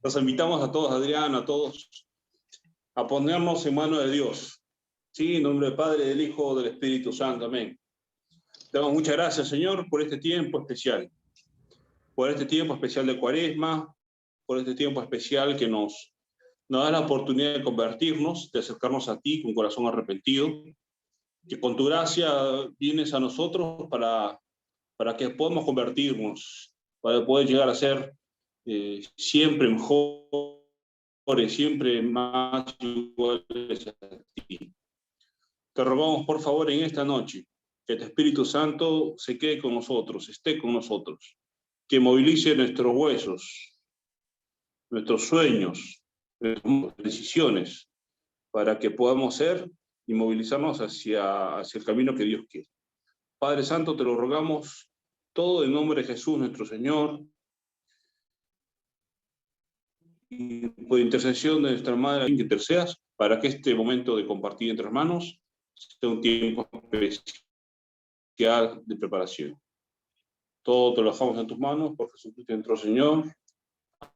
Los invitamos a todos, Adrián, a todos, a ponernos en manos de Dios. Sí, en nombre del Padre, del Hijo, del Espíritu Santo. Amén. Te damos muchas gracias, Señor, por este tiempo especial. Por este tiempo especial de Cuaresma, por este tiempo especial que nos da la oportunidad de convertirnos, de acercarnos a ti con corazón arrepentido, que con tu gracia vienes a nosotros para que podamos convertirnos, para poder llegar a ser siempre mejores, siempre más iguales a ti. Te rogamos, por favor, en esta noche, que tu Espíritu Santo se quede con nosotros, esté con nosotros, que movilice nuestros huesos, nuestros sueños, nuestras decisiones, para que podamos ser y movilizarnos hacia el camino que Dios quiere. Padre Santo, te lo rogamos todo en nombre de Jesús, nuestro Señor, y por intercesión de nuestra Madre, que intercedas para que este momento de compartir entre hermanos sea un tiempo especial de preparación. Todo te lo dejamos en tus manos, por Jesucristo nuestro Señor.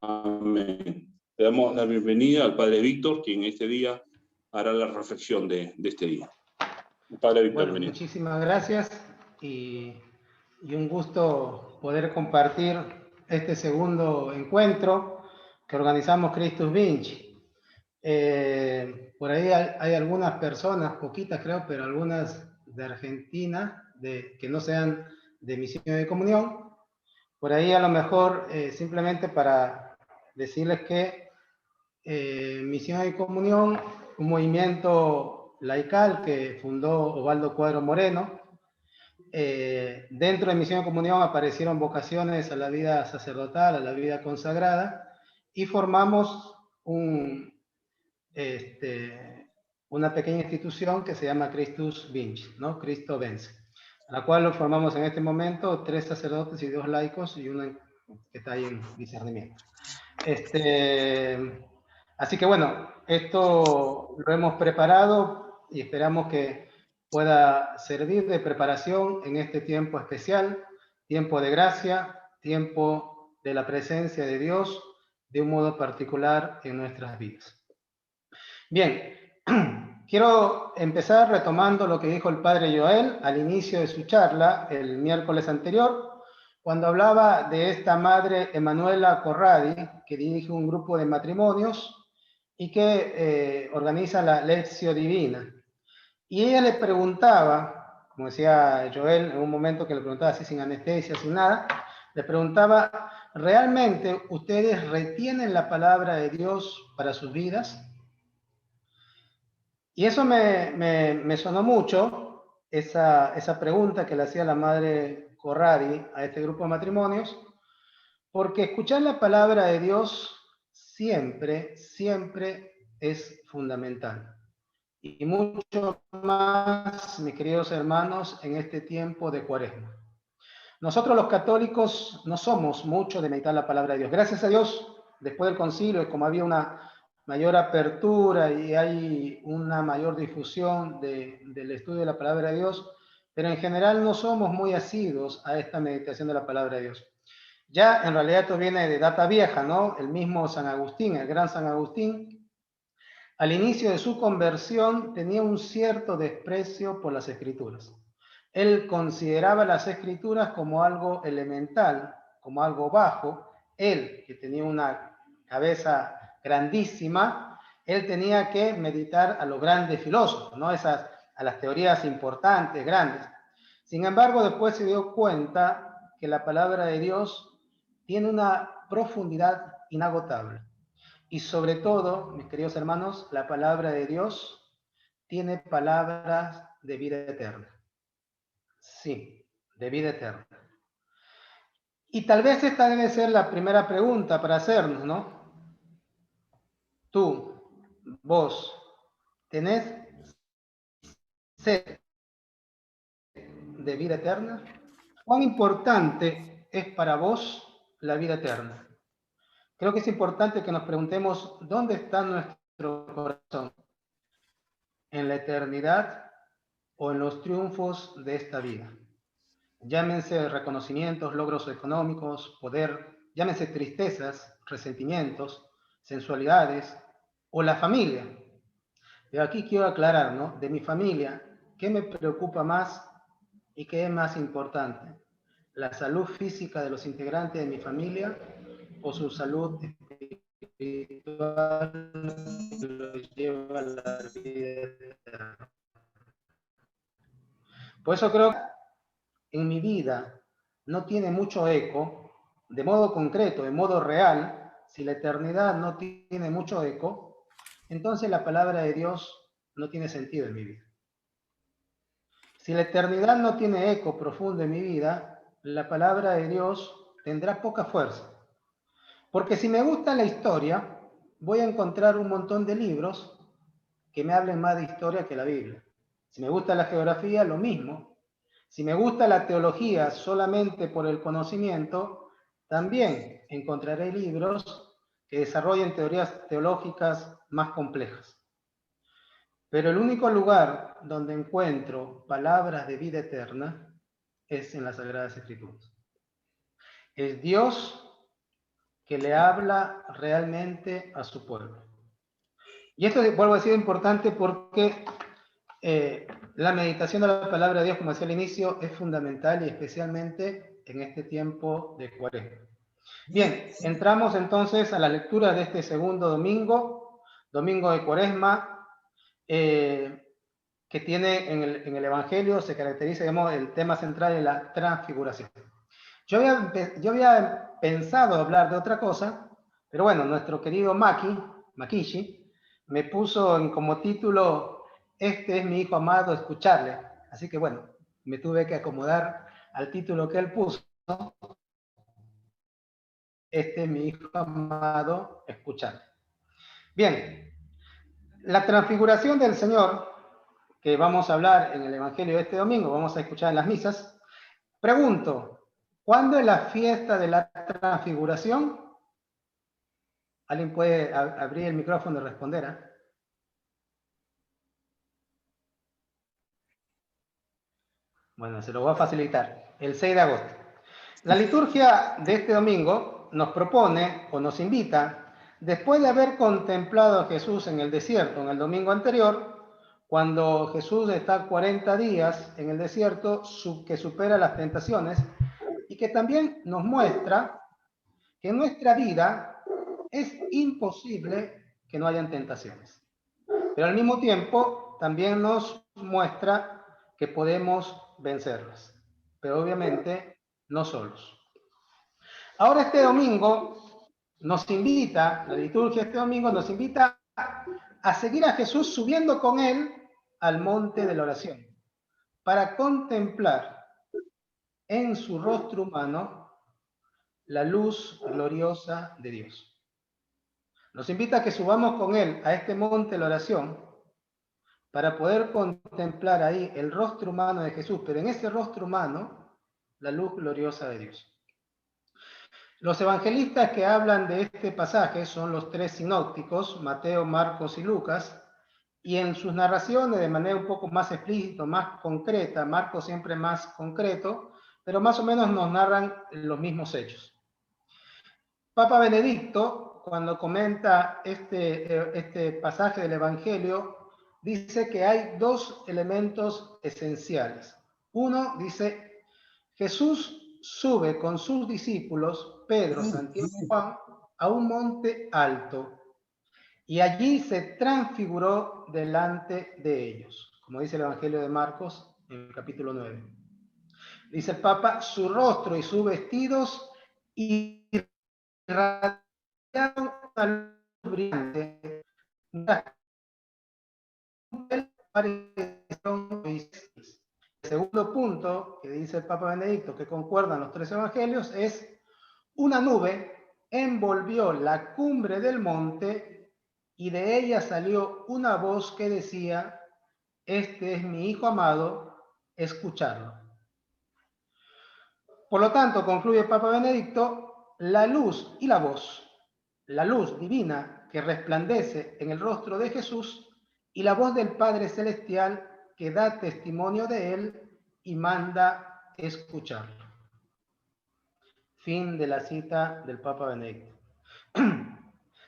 Amén. Le damos la bienvenida al Padre Víctor, quien este día hará la reflexión de este día. Padre Víctor, bueno, bienvenido. Muchísimas gracias y un gusto poder compartir este segundo encuentro que organizamos Christus Vinci. Por ahí hay algunas personas, poquitas creo, pero algunas de Argentina, que no sean de Misión de Comunión. Por ahí a lo mejor simplemente para decirles que Misión de Comunión, un movimiento laical que fundó Osvaldo Cuadro Moreno. Dentro de Misión de Comunión aparecieron vocaciones a la vida sacerdotal, a la vida consagrada, y formamos una pequeña institución que se llama Christus Vinci, ¿no? Cristo vence, a la cual lo formamos en este momento 3 sacerdotes y 2 laicos y uno que está ahí en discernimiento. Así que bueno, esto lo hemos preparado y esperamos que pueda servir de preparación en este tiempo especial, tiempo de gracia, tiempo de la presencia de Dios de un modo particular en nuestras vidas. Bien, quiero empezar retomando lo que dijo el padre Joel al inicio de su charla el miércoles anterior, cuando hablaba de esta madre Emanuela Corradi, que dirige un grupo de matrimonios y que organiza la Lectio Divina. Y ella le preguntaba, como decía Joel en un momento que le preguntaba así sin anestesia, sin nada, le preguntaba, ¿realmente ustedes retienen la palabra de Dios para sus vidas? Y eso me sonó mucho, esa pregunta que le hacía la madre Corradi a este grupo de matrimonios, porque escuchar la palabra de Dios siempre, siempre es fundamental. Y mucho más, mis queridos hermanos, en este tiempo de Cuaresma. Nosotros los católicos no somos mucho de meditar la palabra de Dios. Gracias a Dios, después del concilio, como había una mayor apertura y hay una mayor difusión del estudio de la palabra de Dios, pero en general no somos muy asiduos a esta meditación de la palabra de Dios. Ya en realidad esto viene de data vieja, ¿no? El mismo San Agustín, el gran San Agustín, al inicio de su conversión tenía un cierto desprecio por las Escrituras. Él consideraba las Escrituras como algo elemental, como algo bajo. Él, que tenía una cabeza grandísima, él tenía que meditar a los grandes filósofos, ¿no? A las teorías importantes, grandes. Sin embargo, después se dio cuenta que la palabra de Dios tiene una profundidad inagotable. Y sobre todo, mis queridos hermanos, la palabra de Dios tiene palabras de vida eterna. Sí, de vida eterna. Y tal vez esta debe ser la primera pregunta para hacernos, ¿no? Tú, vos, ¿tenés sed de vida eterna? ¿Cuán importante es para vos la vida eterna? Creo que es importante que nos preguntemos dónde está nuestro corazón, en la eternidad o en los triunfos de esta vida. Llámense reconocimientos, logros económicos, poder, llámense tristezas, resentimientos, sensualidades o la familia. Pero aquí quiero aclarar, ¿no? De mi familia, ¿qué me preocupa más y qué es más importante? ¿La salud física de los integrantes de mi familia o su salud espiritual que los lleva a la vida eterna? Por eso creo que en mi vida no tiene mucho eco, de modo concreto, de modo real. Si la eternidad no tiene mucho eco, entonces la palabra de Dios no tiene sentido en mi vida. Si la eternidad no tiene eco profundo en mi vida, la palabra de Dios tendrá poca fuerza. Porque si me gusta la historia, voy a encontrar un montón de libros que me hablen más de historia que la Biblia. Si me gusta la geografía, lo mismo. Si me gusta la teología solamente por el conocimiento, también encontraré libros que desarrollen teorías teológicas más complejas. Pero el único lugar donde encuentro palabras de vida eterna es en las Sagradas Escrituras. Es Dios que le habla realmente a su pueblo. Y esto, vuelvo a decir, es importante porque la meditación de la palabra de Dios, como decía al inicio, es fundamental y especialmente en este tiempo de Cuaresma. Bien, entramos entonces a la lectura de este segundo domingo, domingo de Cuaresma, que tiene en el Evangelio, se caracteriza, digamos, el tema central de la transfiguración. Yo había pensado hablar de otra cosa, pero bueno, nuestro querido Makishi, me puso como título, este es mi hijo amado, escucharle. Así que bueno, me tuve que acomodar al título que él puso, este es mi hijo amado, escucharle. Bien, la transfiguración del Señor, que vamos a hablar en el Evangelio de este domingo, vamos a escuchar en las misas. Pregunto, ¿cuándo es la fiesta de la transfiguración? ¿Alguien puede abrir el micrófono y responder? ¿Eh? Bueno, se lo voy a facilitar. El 6 de agosto. La liturgia de este domingo nos propone o nos invita, después de haber contemplado a Jesús en el desierto en el domingo anterior, cuando Jesús está 40 días en el desierto, que supera las tentaciones, y que también nos muestra que en nuestra vida es imposible que no hayan tentaciones. Pero al mismo tiempo también nos muestra que podemos vencerlas. Pero obviamente no solos. Ahora este domingo nos invita, la liturgia este domingo nos invita a seguir a Jesús subiendo con él al monte de la oración para contemplar en su rostro humano la luz gloriosa de Dios. Nos invita a que subamos con él a este monte de la oración para poder contemplar ahí el rostro humano de Jesús, pero en ese rostro humano la luz gloriosa de Dios. Los evangelistas que hablan de este pasaje son los tres sinópticos, Mateo, Marcos y Lucas, y en sus narraciones de manera un poco más explícita, más concreta, Marcos siempre más concreto, pero más o menos nos narran los mismos hechos. Papa Benedicto, cuando comenta este pasaje del Evangelio, dice que hay dos elementos esenciales. Uno dice, Jesús sube con sus discípulos, Pedro, Santiago y Juan, a un monte alto y allí se transfiguró delante de ellos, como dice el Evangelio de Marcos en el capítulo 9. Dice el Papa, su rostro y sus vestidos irradiaron una luz brillante. El segundo punto que dice el Papa Benedicto, que concuerdan los tres evangelios, es una nube envolvió la cumbre del monte y de ella salió una voz que decía, este es mi hijo amado, escucharlo. Por lo tanto, concluye el Papa Benedicto, la luz y la voz, la luz divina que resplandece en el rostro de Jesús y la voz del Padre Celestial que da testimonio de él y manda escucharlo. Fin de la cita del Papa Benedicto.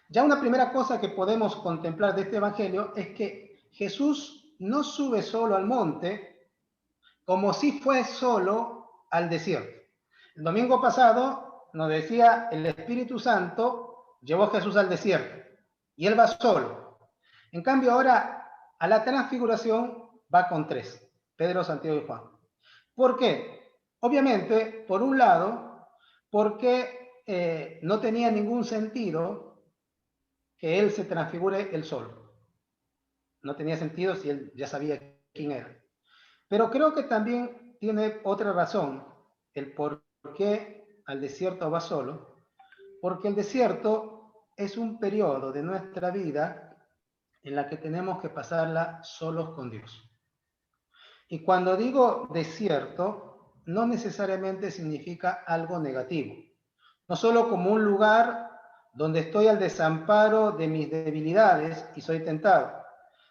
Ya una primera cosa que podemos contemplar de este evangelio es que Jesús no sube solo al monte como si fue solo al desierto. El domingo pasado nos decía el Espíritu Santo llevó a Jesús al desierto y él va solo. En cambio ahora a la transfiguración va con tres, Pedro, Santiago y Juan. ¿Por qué? Obviamente, por un lado, porque no tenía ningún sentido que él se transfigure él solo. No tenía sentido si él ya sabía quién era. Pero creo que también tiene otra razón, el por qué al desierto va solo, porque el desierto es un periodo de nuestra vida en la que tenemos que pasarla solos con Dios. Y cuando digo desierto, no necesariamente significa algo negativo. No solo como un lugar donde estoy al desamparo de mis debilidades y soy tentado,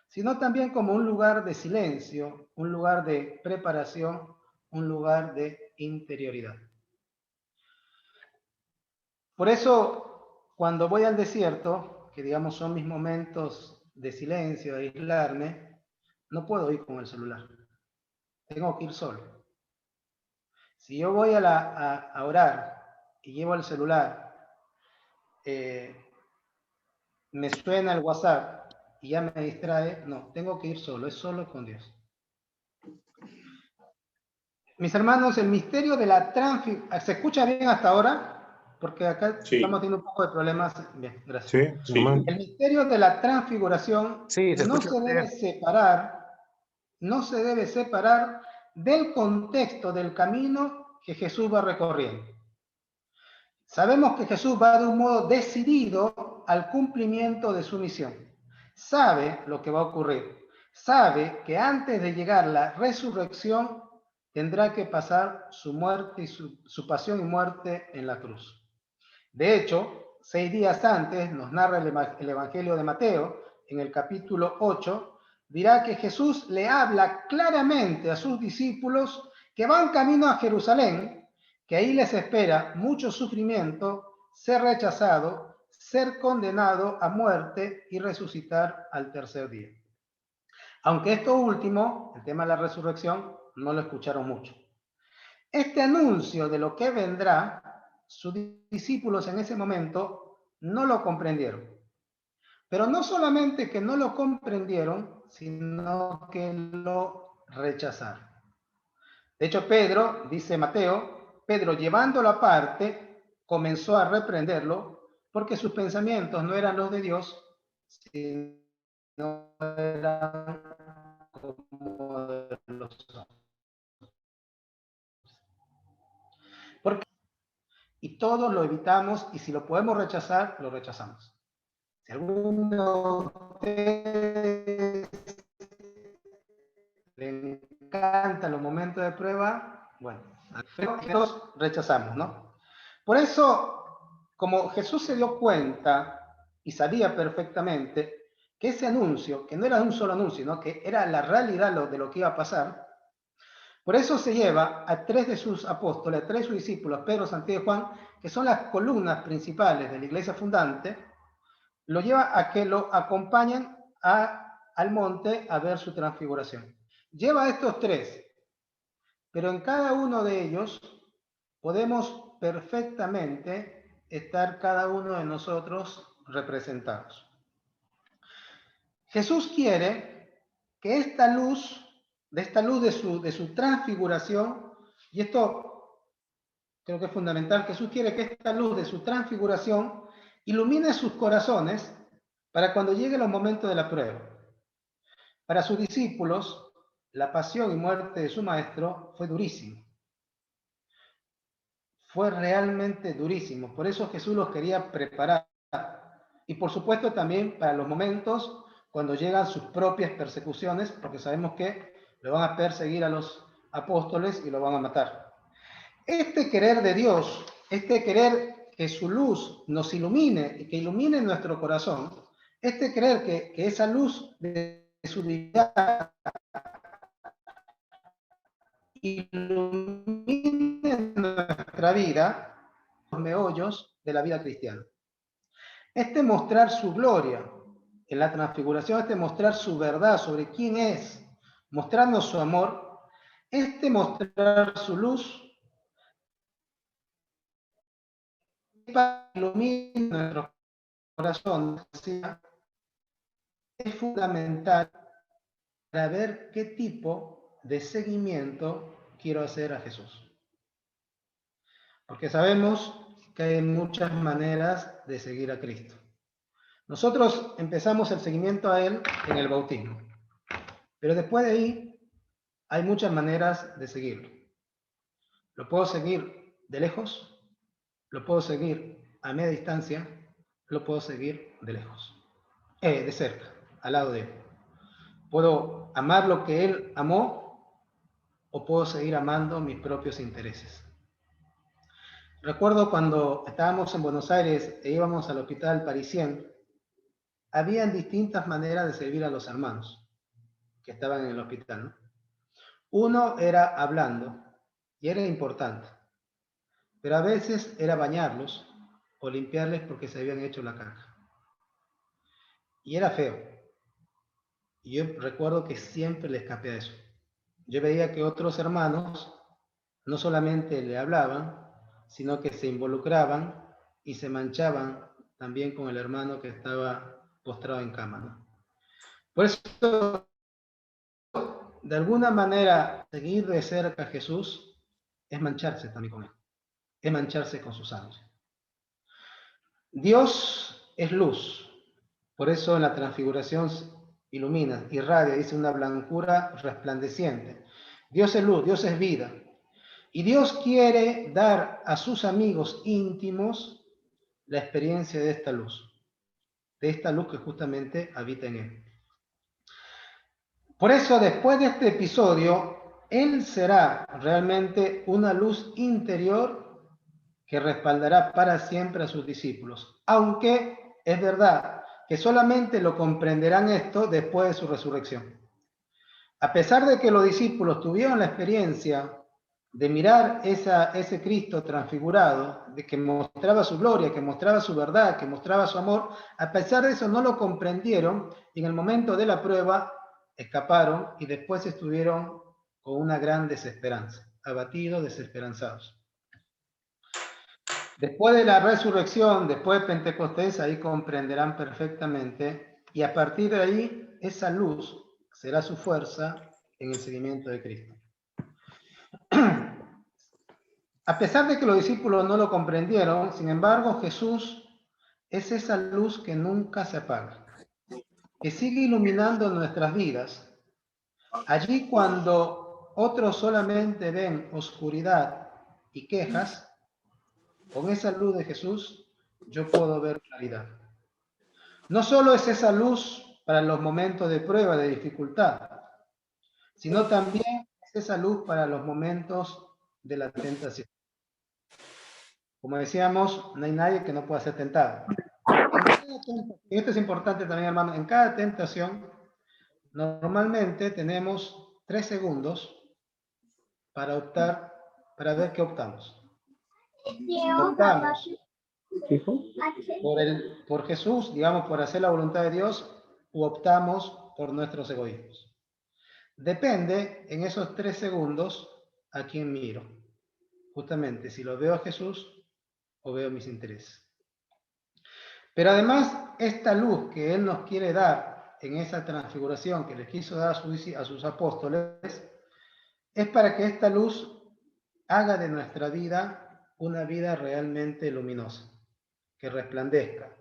sino también como un lugar de silencio, un lugar de preparación, un lugar de interioridad. Por eso, cuando voy al desierto, que digamos son mis momentos de silencio, de aislarme, no puedo ir con el celular. Tengo que ir solo. Si yo voy a orar y llevo el celular, me suena el WhatsApp y ya me distrae, no, tengo que ir solo, es solo con Dios. Mis hermanos, el misterio de la transfiguración, ¿se escucha bien hasta ahora? Porque acá estamos teniendo un poco de problemas. Bien, gracias. Sí, normal. El misterio de la transfiguración Sí, se no escucha se debe bien. separar, no se debe separar del contexto del camino que Jesús va recorriendo. Sabemos que Jesús va de un modo decidido al cumplimiento de su misión. Sabe lo que va a ocurrir. Sabe que antes de llegar la resurrección tendrá que pasar su muerte y su pasión y muerte en la cruz. De hecho, 6 días antes nos narra el Evangelio de Mateo, en el capítulo 8, dirá que Jesús le habla claramente a sus discípulos que van camino a Jerusalén, que ahí les espera mucho sufrimiento, ser rechazado, ser condenado a muerte y resucitar al tercer día. Aunque esto último, el tema de la resurrección, no lo escucharon mucho. Este anuncio de lo que vendrá, sus discípulos en ese momento no lo comprendieron. Pero no solamente que no lo comprendieron, sino que lo rechazaron. De hecho, Pedro, dice Mateo, Pedro llevándolo aparte, comenzó a reprenderlo porque sus pensamientos no eran los de Dios, sino eran como de los hombres. Porque, y todos lo evitamos, y si lo podemos rechazar, lo rechazamos. Si alguno de ustedes le encantan los momentos de prueba, bueno, todos rechazamos, ¿no? Por eso, como Jesús se dio cuenta y sabía perfectamente que ese anuncio, que no era un solo anuncio, sino que era la realidad de lo que iba a pasar, por eso se lleva a 3 de sus apóstoles, a 3 de sus discípulos, Pedro, Santiago y Juan, que son las columnas principales de la iglesia fundante, lo lleva a que lo acompañen al monte a ver su transfiguración. Lleva a estos 3, pero en cada uno de ellos podemos perfectamente estar cada uno de nosotros representados. Jesús quiere que esta luz de su transfiguración, y esto creo que es fundamental, Jesús quiere que esta luz de su transfiguración ilumine sus corazones para cuando llegue los momentos de la prueba. Para sus discípulos, la pasión y muerte de su maestro fue durísimo. Fue realmente durísimo. Por eso Jesús los quería preparar. Y por supuesto también para los momentos cuando llegan sus propias persecuciones, porque sabemos que le van a perseguir a los apóstoles y lo van a matar. Este querer de Dios, este querer que su luz nos ilumine y que ilumine nuestro corazón, este querer que esa luz de su divinidad ilumine nuestra vida, los meollos de la vida cristiana. Este mostrar su gloria en la transfiguración, este mostrar su verdad sobre quién es, mostrando su amor, este mostrar su luz, para iluminar nuestros corazones, es fundamental para ver qué tipo de seguimiento quiero hacer a Jesús. Porque sabemos que hay muchas maneras de seguir a Cristo. Nosotros empezamos el seguimiento a Él en el bautismo, pero después de ahí hay muchas maneras de seguirlo. Lo puedo seguir de lejos, lo puedo seguir a media distancia, lo puedo seguir de lejos, de cerca, al lado de Él. Puedo amar lo que Él amó o puedo seguir amando mis propios intereses. Recuerdo cuando estábamos en Buenos Aires e íbamos al hospital Parisien, habían distintas maneras de servir a los hermanos que estaban en el hospital, ¿no? Uno era hablando, y era importante, pero a veces era bañarlos o limpiarles porque se habían hecho la caca. Y era feo. Y yo recuerdo que siempre le escapé a eso. Yo veía que otros hermanos no solamente le hablaban, sino que se involucraban y se manchaban también con el hermano que estaba postrado en cama, ¿no? Por eso, de alguna manera, seguir de cerca a Jesús es mancharse también con Él, es mancharse con su sangre. Dios es luz, por eso en la transfiguración ilumina, irradia, dice una blancura resplandeciente. Dios es luz, Dios es vida. Y Dios quiere dar a sus amigos íntimos la experiencia de esta luz que justamente habita en Él. Por eso, después de este episodio, Él será realmente una luz interior que respaldará para siempre a sus discípulos, aunque es verdad que solamente lo comprenderán esto después de su resurrección. A pesar de que los discípulos tuvieron la experiencia de mirar ese Cristo transfigurado, de que mostraba su gloria, que mostraba su verdad, que mostraba su amor, a pesar de eso no lo comprendieron y en el momento de la prueba escaparon y después estuvieron con una gran desesperanza, abatidos, desesperanzados. Después de la resurrección, después de Pentecostés, ahí comprenderán perfectamente y a partir de ahí esa luz será su fuerza en el seguimiento de Cristo. A pesar de que los discípulos no lo comprendieron, sin embargo, Jesús es esa luz que nunca se apaga, que sigue iluminando nuestras vidas. Allí cuando otros solamente ven oscuridad y quejas, con esa luz de Jesús yo puedo ver claridad. No solo es esa luz para los momentos de prueba, de dificultad, sino también es esa luz para los momentos de la tentación. Como decíamos, no hay nadie que no pueda ser tentado. Y esto es importante también, hermano, en cada tentación, normalmente tenemos 3 segundos para optar, para ver qué optamos. Optamos por Jesús, digamos, por hacer la voluntad de Dios, o optamos por nuestros egoísmos. Depende en esos 3 segundos a quién miro. Justamente, si lo veo a Jesús o veo mis intereses. Pero además, esta luz que Él nos quiere dar en esa transfiguración que les quiso dar a sus apóstoles, es para que esta luz haga de nuestra vida una vida realmente luminosa, que resplandezca,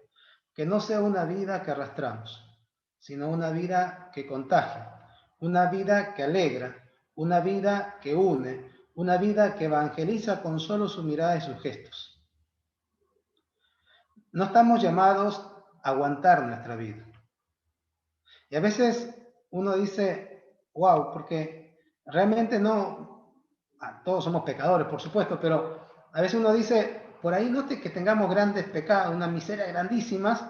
que no sea una vida que arrastramos, sino una vida que contagia, una vida que alegra, una vida que une, una vida que evangeliza con solo su mirada y sus gestos. No estamos llamados a aguantar nuestra vida. Y a veces uno dice, wow, porque realmente no, todos somos pecadores, por supuesto, pero a veces uno dice, por ahí no es que tengamos grandes pecados, una miseria grandísimas,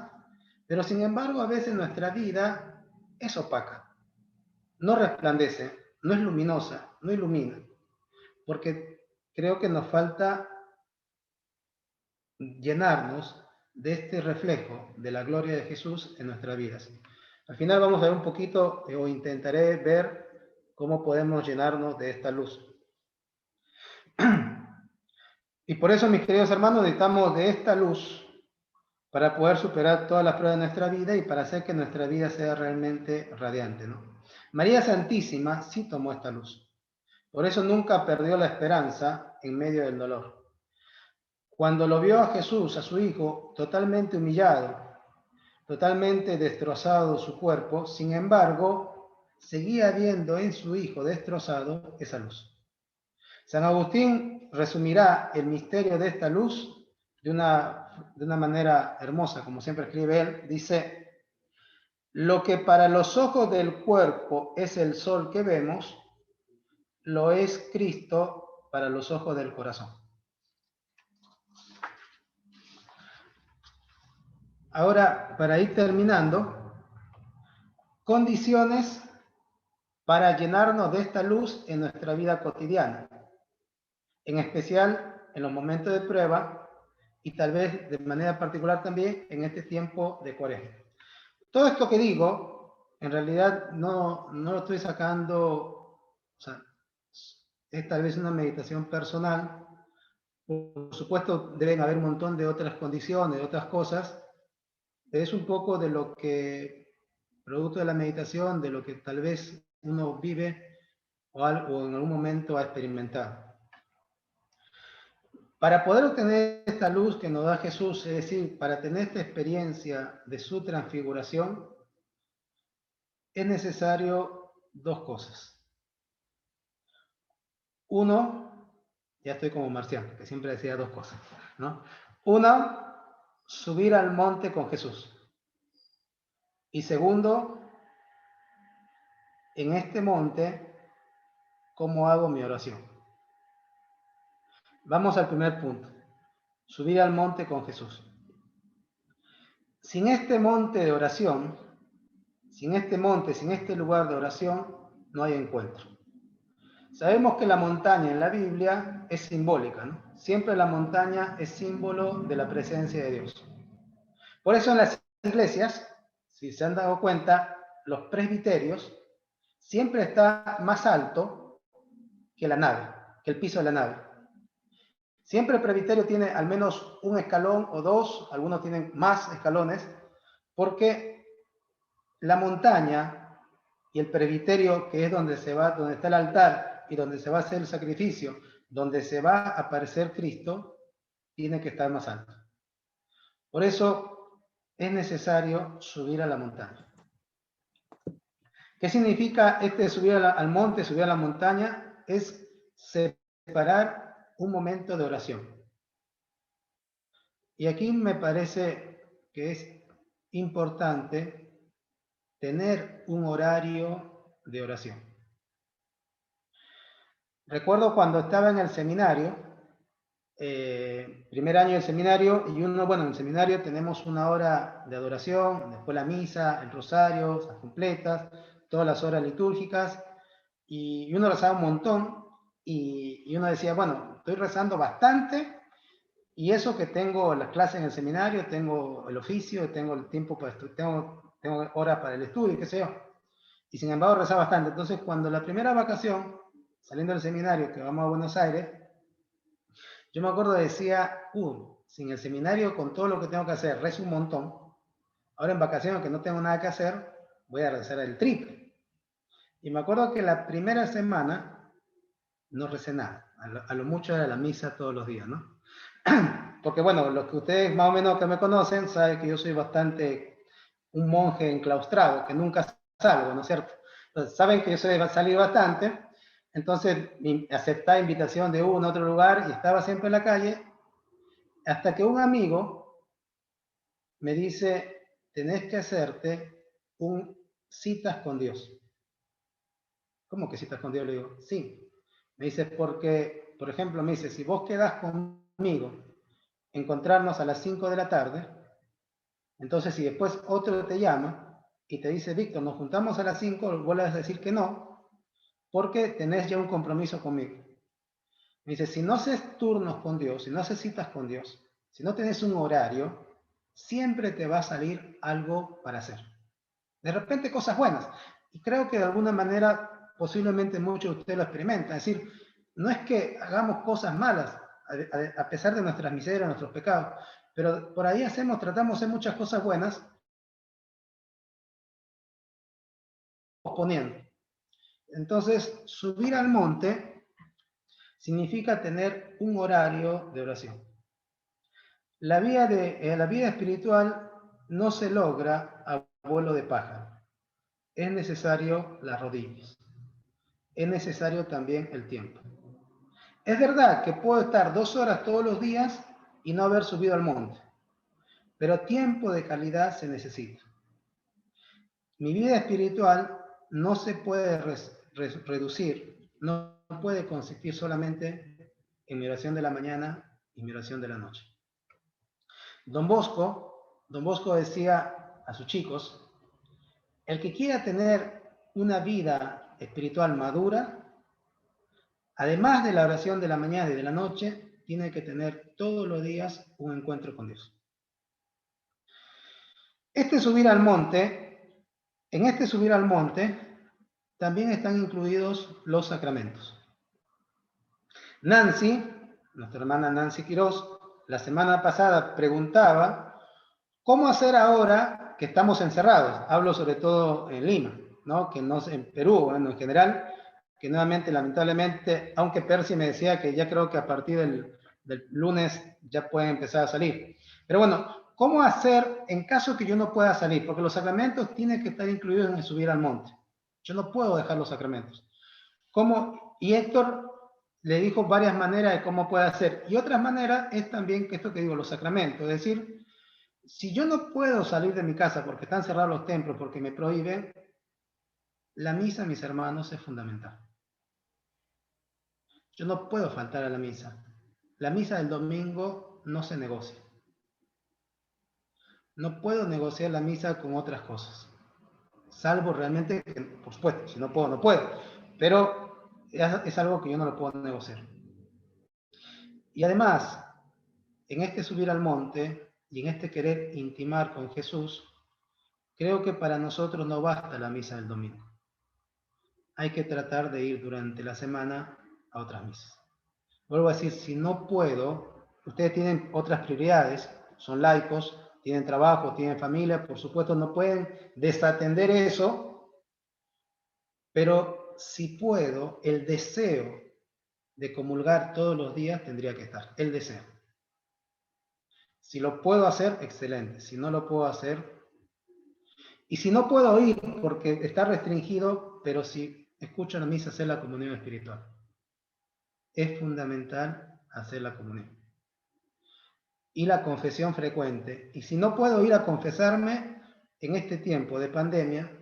pero sin embargo a veces nuestra vida es opaca, no resplandece, no es luminosa, no ilumina, porque creo que nos falta llenarnos de este reflejo de la gloria de Jesús en nuestras vidas. Al final vamos a ver un poquito, o intentaré ver cómo podemos llenarnos de esta luz. Y por eso, mis queridos hermanos, necesitamos de esta luz para poder superar todas las pruebas de nuestra vida y para hacer que nuestra vida sea realmente radiante, ¿no? María Santísima sí tomó esta luz. Por eso nunca perdió la esperanza en medio del dolor. Cuando lo vio a Jesús, a su Hijo, totalmente humillado, totalmente destrozado su cuerpo, sin embargo, seguía viendo en su Hijo destrozado esa luz. San Agustín resumirá el misterio de esta luz de una manera hermosa, como siempre escribe él. Dice: lo que para los ojos del cuerpo es el sol que vemos, lo es Cristo para los ojos del corazón. Ahora, para ir terminando, condiciones para llenarnos de esta luz en nuestra vida cotidiana, en especial en los momentos de prueba y tal vez de manera particular también en este tiempo de Cuaresma. Todo esto que digo, en realidad no lo estoy sacando, o sea, es tal vez una meditación personal. Por supuesto, deben haber un montón de otras condiciones, de otras cosas. Es un poco de lo que, producto de la meditación, de lo que tal vez uno vive o en algún momento ha experimentado. Para poder obtener esta luz que nos da Jesús, es decir, para tener esta experiencia de su transfiguración, es necesario dos cosas. Uno, ya estoy como Marciano, que siempre decía dos cosas, ¿no? Una, subir al monte con Jesús. Y segundo, en este monte, ¿cómo hago mi oración? Vamos al primer punto, subir al monte con Jesús. Sin este monte de oración, sin este lugar de oración, no hay encuentro. Sabemos que la montaña en la Biblia es simbólica, ¿no? Siempre la montaña es símbolo de la presencia de Dios. Por eso en las iglesias, si se han dado cuenta, los presbiterios siempre está más alto que la nave, que el piso de la nave. Siempre el presbiterio tiene al menos un escalón o dos, algunos tienen más escalones, porque la montaña y el presbiterio, que es donde está el altar y donde se va a hacer el sacrificio, donde se va a aparecer Cristo, tiene que estar más alto. Por eso es necesario subir a la montaña. ¿Qué significa subir al monte, subir a la montaña? Es separar un momento de oración. Y aquí me parece que es importante tener un horario de oración. Recuerdo cuando estaba en el seminario, primer año del seminario, y en el seminario tenemos una hora de adoración, después la misa, el rosario, las completas, todas las horas litúrgicas, y uno rezaba un montón, y uno decía, bueno, estoy rezando bastante, y eso que tengo las clases en el seminario, tengo el oficio, tengo el tiempo para estudiar, tengo horas para el estudio, qué sé yo, y sin embargo rezaba bastante. Entonces, cuando la primera vacación, saliendo del seminario, que vamos a Buenos Aires, yo me acuerdo, decía, sin el seminario, con todo lo que tengo que hacer, rezo un montón. Ahora en vacaciones, que no tengo nada que hacer, voy a rezar el triple. Y me acuerdo que la primera semana no recé nada. A lo mucho era la misa todos los días, ¿no? Porque bueno, los que ustedes más o menos que me conocen, saben que yo soy bastante un monje enclaustrado, que nunca salgo, ¿no es cierto? Entonces, saben que yo soy de salir bastante. Entonces, aceptaba invitación de uno a otro lugar y estaba siempre en la calle, hasta que un amigo me dice, tenés que hacerte citas con Dios. ¿Cómo que citas con Dios? Le digo, sí. Me dice, porque, por ejemplo, me dice, si vos quedás conmigo, encontrarnos a las 5 de la tarde, entonces si después otro te llama y te dice, Víctor, nos juntamos a las 5, vos le vas a decir que no, porque tenés ya un compromiso conmigo. Me dice, si no haces turnos con Dios, si no haces citas con Dios, si no tenés un horario, siempre te va a salir algo para hacer. De repente cosas buenas. Y creo que de alguna manera posiblemente muchos de ustedes lo experimentan. Es decir, no es que hagamos cosas malas, a pesar de nuestras miserias, nuestros pecados, pero por ahí tratamos de hacer muchas cosas buenas, posponiendo. Entonces, subir al monte significa tener un horario de oración. La vida espiritual no se logra a vuelo de pájaro. Es necesario las rodillas. Es necesario también el tiempo. Es verdad que puedo estar 2 horas todos los días y no haber subido al monte, pero tiempo de calidad se necesita. Mi vida espiritual no se puede reducir, no puede consistir solamente en mi oración de la mañana y mi oración de la noche. Don Bosco decía a sus chicos, el que quiera tener una vida espiritual madura, además de la oración de la mañana y de la noche, tiene que tener todos los días un encuentro con Dios. En este subir al monte, también están incluidos los sacramentos. Nancy, nuestra hermana Nancy Quirós, la semana pasada preguntaba, ¿cómo hacer ahora que estamos encerrados? Hablo sobre todo en Lima, ¿no? Que no en Perú, bueno, en general, que nuevamente, lamentablemente, aunque Percy me decía que ya creo que a partir del lunes ya pueden empezar a salir. Pero bueno, ¿cómo hacer en caso que yo no pueda salir? Porque los sacramentos tienen que estar incluidos en el subir al monte. Yo no puedo dejar los sacramentos. ¿Cómo? Y Héctor le dijo varias maneras de cómo puede hacer. Y otras maneras es también que esto que digo, los sacramentos. Es decir, si yo no puedo salir de mi casa porque están cerrados los templos, porque me prohíben, la misa, mis hermanos, es fundamental. Yo no puedo faltar a la misa. La misa del domingo no se negocia. No puedo negociar la misa con otras cosas. Salvo realmente, que, por supuesto, si no puedo, no puedo. Pero es algo que yo no lo puedo negociar. Y además, en este subir al monte y en este querer intimar con Jesús, creo que para nosotros no basta la misa del domingo. Hay que tratar de ir durante la semana a otras misas. Vuelvo a decir, si no puedo, ustedes tienen otras prioridades, son laicos, tienen trabajo, tienen familia, por supuesto no pueden desatender eso, pero si puedo, el deseo de comulgar todos los días tendría que estar, el deseo. Si lo puedo hacer, excelente, si no lo puedo hacer, y si no puedo ir porque está restringido, pero si escucho la misa, hacer la comunión espiritual. Es fundamental hacer la comunión. Y la confesión frecuente. Y si no puedo ir a confesarme en este tiempo de pandemia,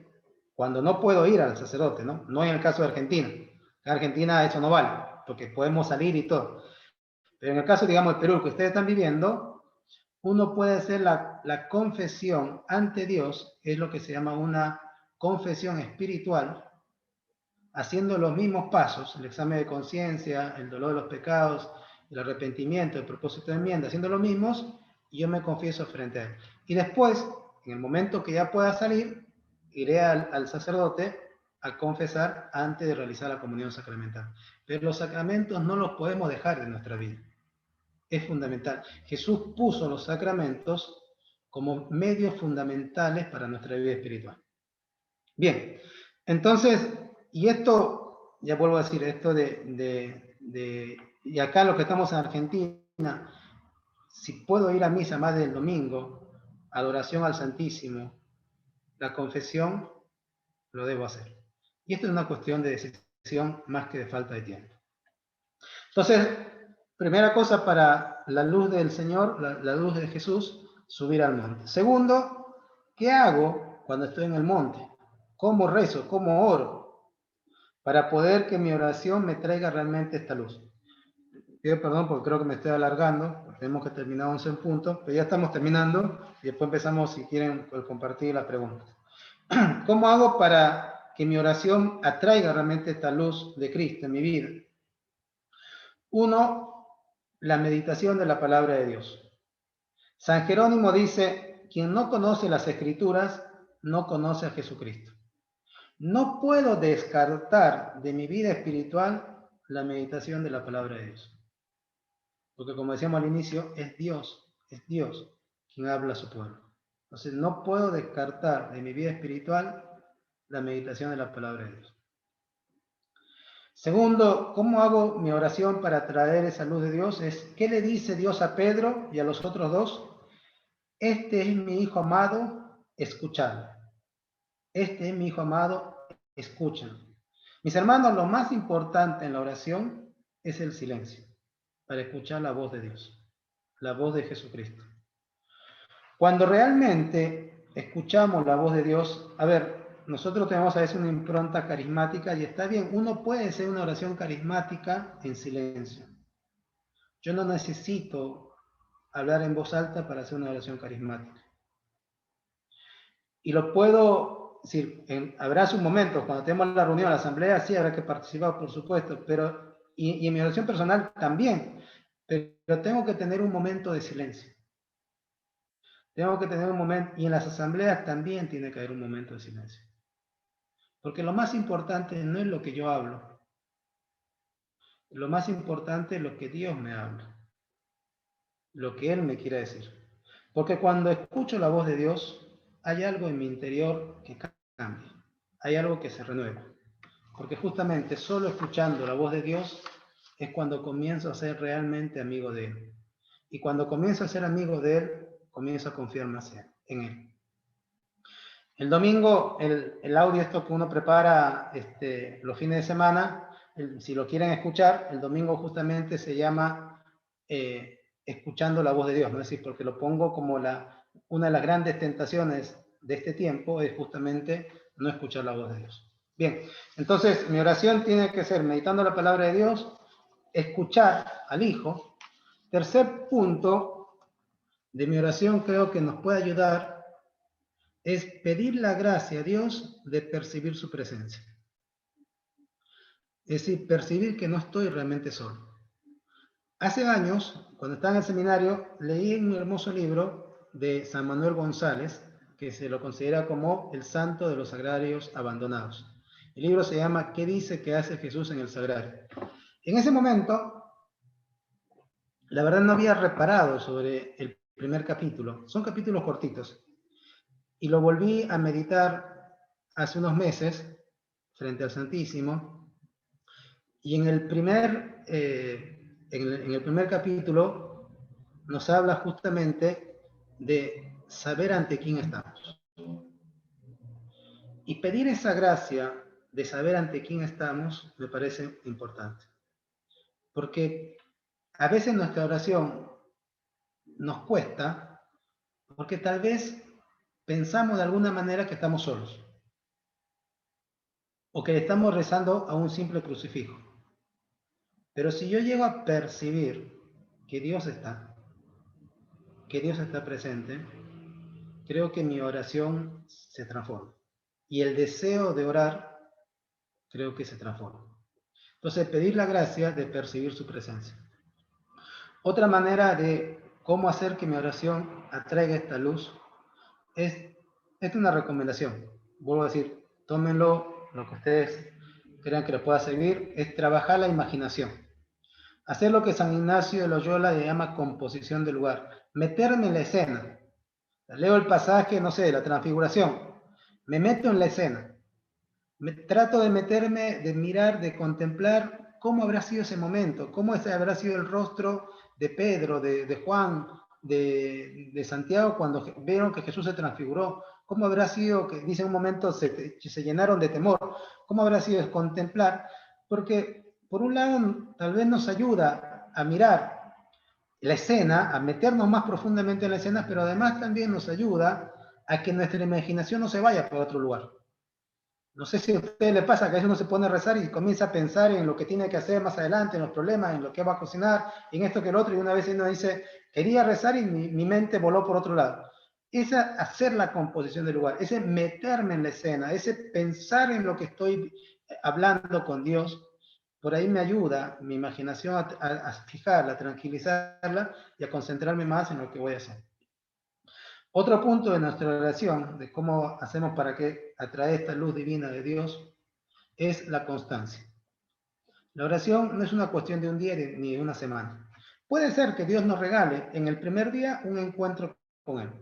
cuando no puedo ir al sacerdote, ¿no? No en el caso de Argentina. En Argentina eso no vale, porque podemos salir y todo. Pero en el caso, digamos, de Perú, que ustedes están viviendo, uno puede hacer la confesión ante Dios, es lo que se llama una confesión espiritual, haciendo los mismos pasos, el examen de conciencia, el dolor de los pecados, el arrepentimiento, el propósito de enmienda, haciendo los mismos, y yo me confieso frente a él. Y después, en el momento que ya pueda salir, iré al sacerdote a confesar antes de realizar la comunión sacramental. Pero los sacramentos no los podemos dejar de nuestra vida. Es fundamental. Jesús puso los sacramentos como medios fundamentales para nuestra vida espiritual. Bien, entonces, y esto, ya vuelvo a decir, esto y acá los que estamos en Argentina, si puedo ir a misa más del domingo, adoración al Santísimo, la confesión, lo debo hacer. Y esto es una cuestión de decisión más que de falta de tiempo. Entonces, primera cosa para la luz del Señor, la luz de Jesús, subir al monte. Segundo, ¿qué hago cuando estoy en el monte? ¿Cómo rezo? ¿Cómo oro? Para poder que mi oración me traiga realmente esta luz. Pido perdón porque creo que me estoy alargando, tenemos que terminar 11 en punto, pero ya estamos terminando y después empezamos, si quieren, por compartir las preguntas. ¿Cómo hago para que mi oración atraiga realmente esta luz de Cristo en mi vida? Uno, la meditación de la palabra de Dios. San Jerónimo dice, quien no conoce las Escrituras, no conoce a Jesucristo. No puedo descartar de mi vida espiritual la meditación de la palabra de Dios. Porque como decíamos al inicio, es Dios quien habla a su pueblo. Entonces no puedo descartar de mi vida espiritual la meditación de la palabra de Dios. Segundo, ¿cómo hago mi oración para traer esa luz de Dios? Es, ¿qué le dice Dios a Pedro y a los otros dos? Este es mi hijo amado, escuchadlo. Este es mi hijo amado, escúchenlo. Mis hermanos, lo más importante en la oración es el silencio, para escuchar la voz de Dios, la voz de Jesucristo. Cuando realmente escuchamos la voz de Dios, a ver, nosotros tenemos a veces una impronta carismática y está bien, uno puede hacer una oración carismática en silencio. Yo no necesito hablar en voz alta para hacer una oración carismática. Y lo puedo decir, habrá sus momentos, cuando tenemos la reunión, la asamblea, sí habrá que participar, por supuesto, pero, y en mi oración personal también, pero tengo que tener un momento de silencio. Tengo que tener un momento, y en las asambleas también tiene que haber un momento de silencio. Porque lo más importante no es lo que yo hablo, lo más importante es lo que Dios me habla, lo que Él me quiere decir. Porque cuando escucho la voz de Dios, hay algo en mi interior que cambia, hay algo que se renueva. Porque justamente solo escuchando la voz de Dios es cuando comienzo a ser realmente amigo de Él. Y cuando comienzo a ser amigo de Él, comienzo a confiar más en Él. El domingo, el audio esto que uno prepara los fines de semana, si lo quieren escuchar, el domingo justamente se llama Escuchando la voz de Dios, ¿no? Es decir, porque lo pongo como una de las grandes tentaciones de este tiempo es justamente no escuchar la voz de Dios. Bien, entonces mi oración tiene que ser meditando la palabra de Dios, escuchar al Hijo. Tercer punto de mi oración creo que nos puede ayudar es pedir la gracia a Dios de percibir su presencia. Es decir, percibir que no estoy realmente solo. Hace años, cuando estaba en el seminario, leí un hermoso libro de San Manuel González, que se lo considera como el santo de los sagrarios abandonados. El libro se llama ¿Qué dice que hace Jesús en el sagrario? En ese momento, la verdad no había reparado sobre el primer capítulo. Son capítulos cortitos. Y lo volví a meditar hace unos meses frente al Santísimo. Y en el primer capítulo nos habla justamente de saber ante quién estamos. Y pedir esa gracia de saber ante quién estamos me parece importante. Porque a veces nuestra oración nos cuesta porque tal vez pensamos de alguna manera que estamos solos. O que estamos rezando a un simple crucifijo. Pero si yo llego a percibir que Dios está presente, creo que mi oración se transforma. Y el deseo de orar, creo que se transforma. Entonces, pedir la gracia de percibir su presencia. Otra manera de cómo hacer que mi oración atraiga esta luz es una recomendación. Vuelvo a decir, tómenlo, lo que ustedes crean que les pueda servir, es trabajar la imaginación. Hacer lo que San Ignacio de Loyola le llama composición del lugar. Meterme en la escena. Leo el pasaje, no sé, de la transfiguración. Me meto en la escena. Trato de meterme, de mirar, de contemplar cómo habrá sido ese momento, cómo habrá sido el rostro de Pedro, de Juan, de Santiago cuando vieron que Jesús se transfiguró. Cómo habrá sido, que dice en un momento se llenaron de temor. Cómo habrá sido contemplar. Porque por un lado tal vez nos ayuda a mirar la escena, a meternos más profundamente en la escena, pero además también nos ayuda a que nuestra imaginación no se vaya por otro lugar. No sé si a usted le pasa que a veces uno se pone a rezar y comienza a pensar en lo que tiene que hacer más adelante, en los problemas, en lo que va a cocinar, en esto que el otro, y una vez uno dice, quería rezar y mi mente voló por otro lado. Esa hacer la composición del lugar, ese meterme en la escena, ese pensar en lo que estoy hablando con Dios, por ahí me ayuda mi imaginación a fijarla, a tranquilizarla y a concentrarme más en lo que voy a hacer. Otro punto de nuestra oración, de cómo hacemos para que atrae esta luz divina de Dios, es la constancia. La oración no es una cuestión de un día ni de una semana. Puede ser que Dios nos regale en el primer día un encuentro con Él,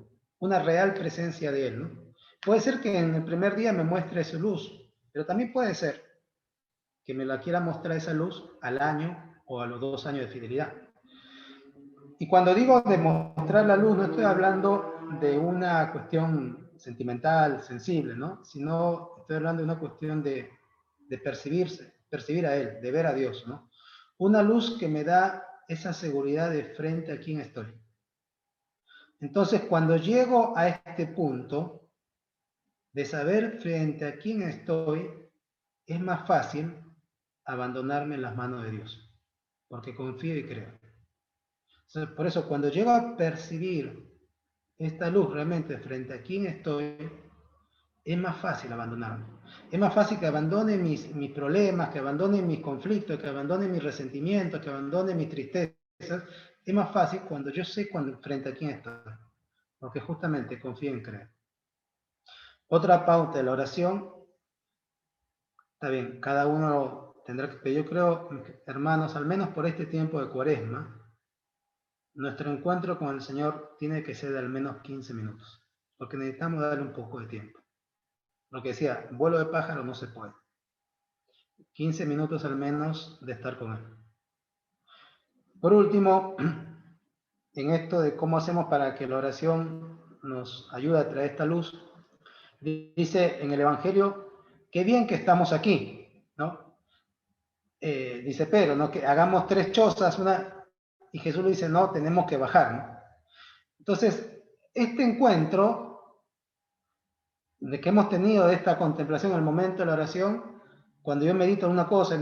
una real presencia de Él, ¿no? Puede ser que en el primer día me muestre su luz, pero también puede ser que me la quiera mostrar esa luz al año o a los 2 años de fidelidad. Y cuando digo demostrar la luz, no estoy hablando de una cuestión sentimental, sensible, ¿no? Sino estoy hablando de una cuestión de percibir a Él, de ver a Dios, ¿no? Una luz que me da esa seguridad de frente a quién estoy. Entonces, cuando llego a este punto de saber frente a quién estoy, es más fácil abandonarme en las manos de Dios, porque confío y creo. Entonces, por eso, cuando llego a percibir esta luz realmente frente a quién estoy, es más fácil abandonarme. Es más fácil que abandone mis problemas, que abandone mis conflictos, que abandone mis resentimientos, que abandone mis tristezas. Es más fácil cuando yo sé frente a quién estoy, porque justamente confío en creer. Otra pauta de la oración, está bien, cada uno tendrá que, yo creo, hermanos, al menos por este tiempo de Cuaresma, nuestro encuentro con el Señor tiene que ser de al menos 15 minutos, porque necesitamos darle un poco de tiempo. Lo que decía, vuelo de pájaro no se puede. 15 minutos al menos de estar con Él. Por último, en esto de cómo hacemos para que la oración nos ayude a traer esta luz, dice en el Evangelio, qué bien que estamos aquí, ¿no? Dice Pedro, ¿no? Que hagamos 3 chozas, y Jesús le dice, no, tenemos que bajar, ¿no? Entonces, este encuentro de que hemos tenido de esta contemplación en el momento de la oración, cuando yo medito en una cosa,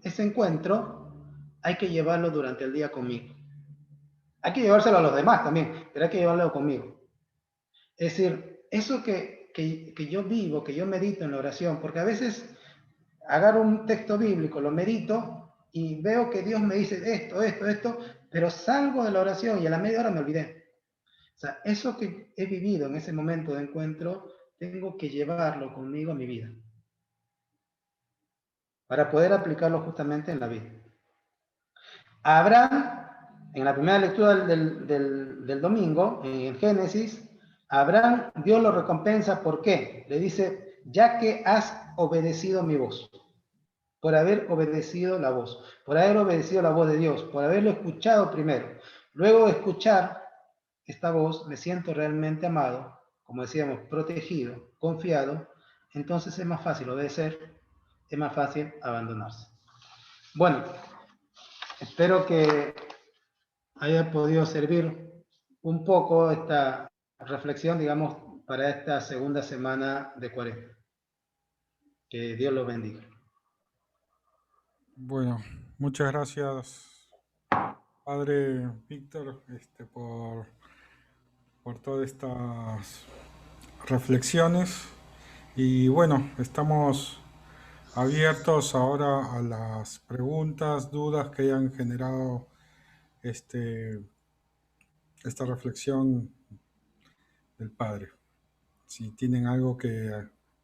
ese encuentro hay que llevarlo durante el día conmigo. Hay que llevárselo a los demás también, pero hay que llevarlo conmigo. Es decir, eso que yo vivo, que yo medito en la oración, porque a veces agarro un texto bíblico, lo medito y veo que Dios me dice esto, pero salgo de la oración y a la media hora me olvidé. O sea, eso que he vivido en ese momento de encuentro, tengo que llevarlo conmigo a mi vida, para poder aplicarlo justamente en la vida. Abraham, en la primera lectura del domingo, en Génesis, Abraham, Dios lo recompensa, ¿por qué? Le dice, ya que has obedecido mi voz, por haber obedecido la voz, por haber obedecido la voz de Dios, por haberlo escuchado primero. Luego de escuchar esta voz, me siento realmente amado, como decíamos, protegido, confiado, entonces es más fácil obedecer, es más fácil abandonarse. Bueno, espero que haya podido servir un poco esta reflexión, digamos, para esta segunda semana de Cuaresma. Que Dios los bendiga. Bueno, muchas gracias, Padre Víctor, por todas estas reflexiones. Y bueno, estamos abiertos ahora a las preguntas, dudas que hayan generado esta reflexión del Padre. Si tienen algo que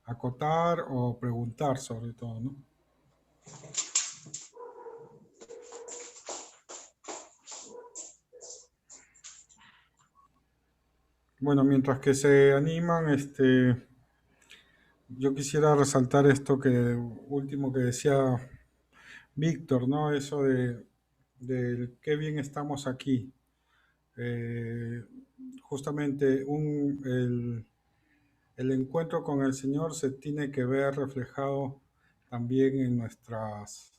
acotar o preguntar sobre todo, ¿no? Bueno, mientras que se animan, yo quisiera resaltar esto último que decía Víctor, ¿no? Eso de qué bien estamos aquí. Justamente el encuentro con el Señor se tiene que ver reflejado también en nuestras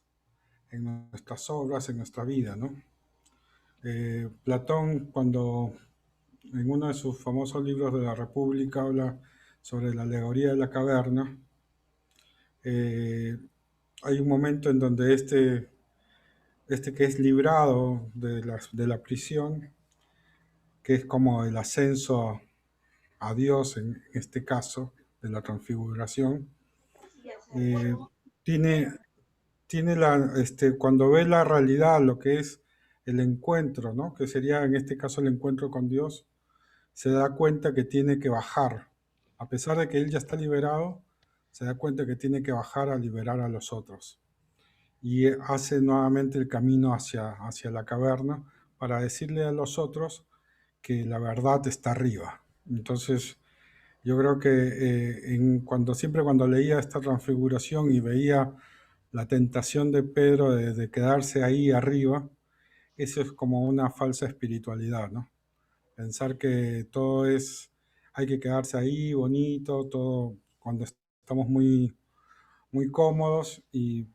obras, en nuestra vida, ¿no? Platón, cuando en uno de sus famosos libros de la República habla sobre la alegoría de la caverna, hay un momento en donde este que es librado de la prisión, que es como el ascenso a Dios en este caso, de la transfiguración, tiene cuando ve la realidad, lo que es el encuentro, ¿no? Que sería en este caso el encuentro con Dios, se da cuenta que tiene que bajar. A pesar de que él ya está liberado, se da cuenta que tiene que bajar a liberar a los otros. Y hace nuevamente el camino hacia la caverna para decirle a los otros que la verdad está arriba. Entonces, yo creo que siempre cuando leía esta transfiguración y veía la tentación de Pedro de quedarse ahí arriba, eso es como una falsa espiritualidad, ¿no? Pensar que hay que quedarse ahí bonito, todo cuando estamos muy cómodos,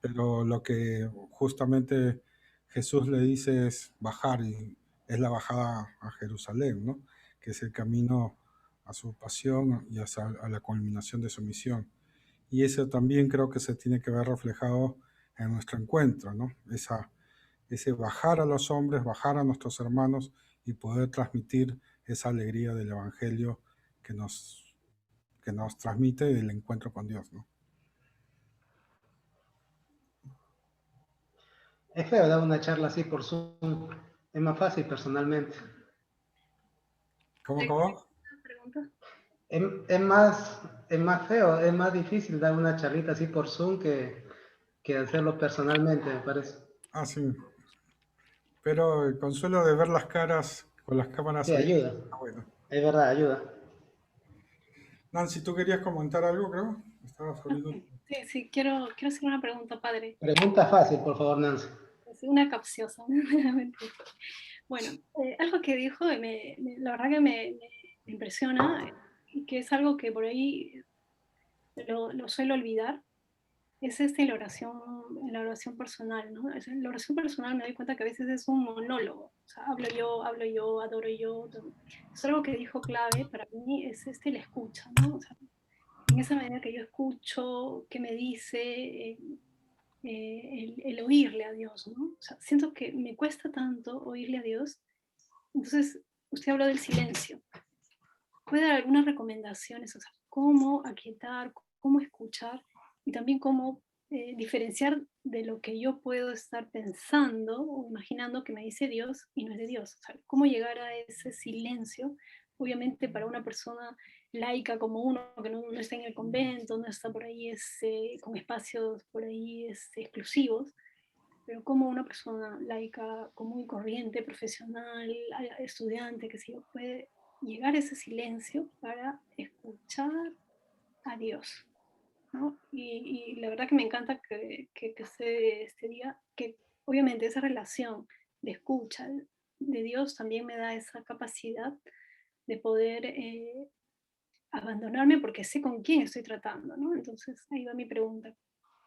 pero lo que justamente Jesús le dice es bajar, y es la bajada a Jerusalén, ¿no? Que es el camino a su pasión y a la culminación de su misión. Y eso también creo que se tiene que ver reflejado en nuestro encuentro, ¿no? Ese bajar a los hombres, bajar a nuestros hermanos y poder transmitir esa alegría del Evangelio que nos transmite el encuentro con Dios, ¿no? Es feo dar una charla así por Zoom. Es más fácil personalmente. ¿Cómo? Es más feo, es más difícil dar una charlita así por Zoom que hacerlo personalmente, me parece. Ah, sí. Pero el consuelo de ver las caras con las cámaras Sí, abiertas ayuda. está bueno. Es verdad, ayuda. Nancy, ¿tú querías comentar algo, creo? Sí, quiero hacer una pregunta, padre. Pregunta fácil, por favor, Nancy. Una capciosa. Bueno, algo que dijo, la verdad que me impresiona, y que es algo que por ahí lo suelo olvidar, es la oración personal, ¿no? En la oración personal me doy cuenta que a veces es un monólogo, o sea, hablo yo, adoro yo. Es algo que dijo clave para mí, es la escucha, ¿no? O sea, en esa medida que yo escucho qué me dice, el oírle a Dios, ¿no? O sea, siento que me cuesta tanto oírle a Dios. Entonces, usted habló del silencio. ¿Puede dar algunas recomendaciones? O sea, cómo aquietar, cómo escuchar y también cómo diferenciar de lo que yo puedo estar pensando o imaginando que me dice Dios y no es de Dios. O sea, cómo llegar a ese silencio, obviamente para una persona laica como uno, que no está en el convento, no está por ahí con espacios por ahí exclusivos, pero como una persona laica, común y corriente, profesional, estudiante, que sé yo, puede llegar a ese silencio para escuchar a Dios, ¿no? Y la verdad que me encanta que este día, que obviamente esa relación de escucha de Dios también me da esa capacidad de poder abandonarme porque sé con quién estoy tratando, ¿no? Entonces ahí va mi pregunta.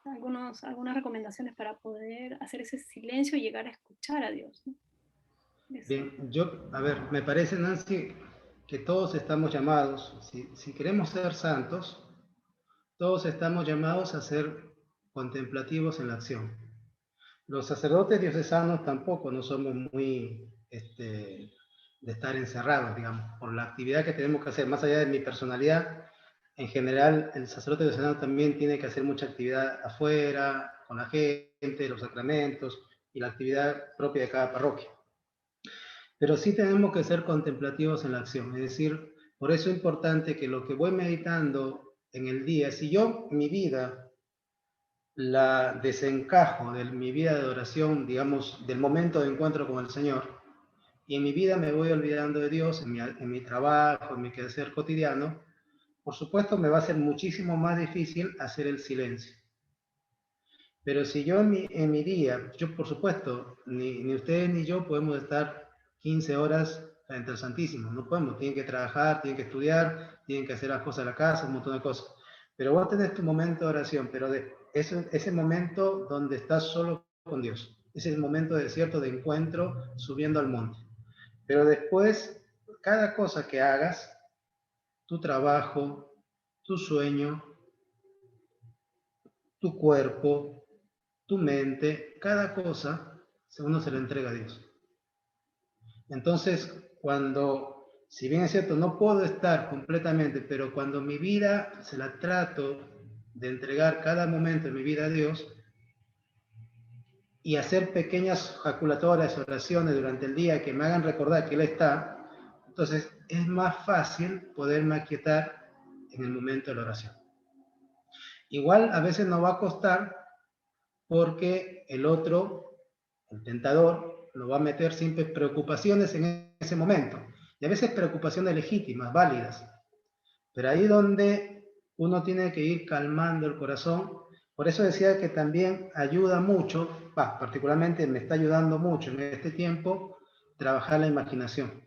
Algunas recomendaciones para poder hacer ese silencio y llegar a escuchar a Dios, ¿no? Bien, a ver, me parece, Nancy, que todos estamos llamados, si queremos ser santos, todos estamos llamados a ser contemplativos en la acción. Los sacerdotes diocesanos tampoco no somos muy de estar encerrados, digamos, por la actividad que tenemos que hacer, más allá de mi personalidad. En general, el sacerdote diocesano también tiene que hacer mucha actividad afuera, con la gente, los sacramentos y la actividad propia de cada parroquia. Pero sí tenemos que ser contemplativos en la acción, es decir, por eso es importante que lo que voy meditando en el día, si yo mi vida la desencajo de mi vida de oración, digamos, del momento de encuentro con el Señor, y en mi vida me voy olvidando de Dios, en mi trabajo, en mi quehacer cotidiano, por supuesto me va a ser muchísimo más difícil hacer el silencio. Pero si yo en mi día, yo por supuesto, ni ustedes ni yo podemos estar 15 horas frente al Santísimo, no podemos, tienen que trabajar, tienen que estudiar, tienen que hacer las cosas de la casa, un montón de cosas. Pero vos tenés tu momento de oración, pero ese momento donde estás solo con Dios, ese es el momento de cierto de encuentro subiendo al monte. Pero después, cada cosa que hagas, tu trabajo, tu sueño, tu cuerpo, tu mente, cada cosa, uno se la entrega a Dios. Entonces, si bien es cierto, no puedo estar completamente, pero cuando mi vida se la trato de entregar cada momento de mi vida a Dios y hacer pequeñas jaculatorias, oraciones durante el día que me hagan recordar que Él está, Entonces, es más fácil poderme aquietar en el momento de la oración. Igual a veces nos va a costar porque el otro, el tentador, nos va a meter siempre preocupaciones en ese momento. Y a veces preocupaciones legítimas, válidas. Pero ahí donde uno tiene que ir calmando el corazón. Por eso decía que también ayuda mucho, particularmente me está ayudando mucho en este tiempo, trabajar la imaginación.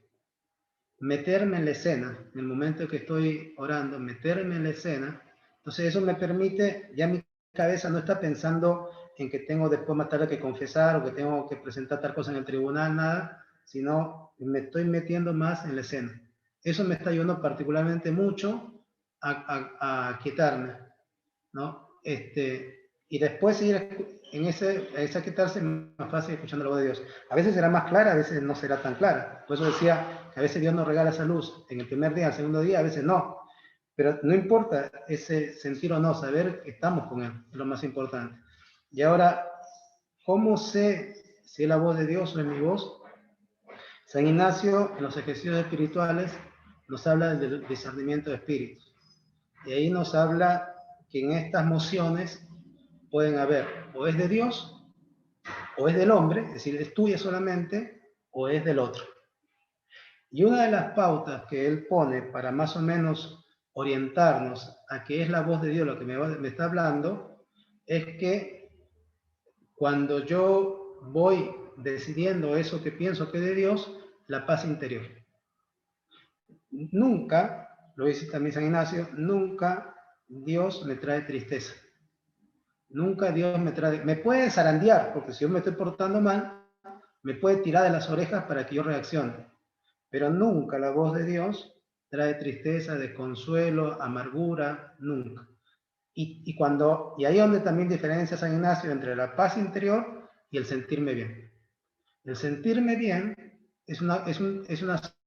Meterme en la escena, en el momento que estoy orando, meterme en la escena. Entonces eso me permite, ya mi cabeza no está pensando en que tengo después más tarde que confesar o que tengo que presentar tal cosa en el tribunal, nada, sino me estoy metiendo más en la escena. Eso me está ayudando particularmente mucho a quietarme, ¿no? Y después seguir en ese quitarse más fácil escuchando la voz de Dios. A veces será más clara, a veces no será tan clara. Por eso decía que a veces Dios nos regala esa luz en el primer día, el segundo día, a veces no. Pero no importa ese sentir o no, saber que estamos con Él, es lo más importante. Y ahora, ¿cómo sé si es la voz de Dios o es mi voz? San Ignacio, en los ejercicios espirituales, nos habla del discernimiento de espíritus. Y ahí nos habla que en estas mociones pueden haber o es de Dios o es del hombre, es decir, es tuya solamente, o es del otro. Y una de las pautas que él pone para más o menos orientarnos a qué es la voz de Dios lo que me está hablando, es que cuando yo voy decidiendo eso que pienso que es de Dios, la paz interior. Nunca, lo dice también San Ignacio, nunca Dios me trae tristeza. Nunca Dios me puede zarandear, porque si yo me estoy portando mal, me puede tirar de las orejas para que yo reaccione. Pero nunca la voz de Dios trae tristeza, desconsuelo, amargura, nunca. Y ahí es donde también diferencia San Ignacio entre la paz interior y el sentirme bien. El sentirme bien es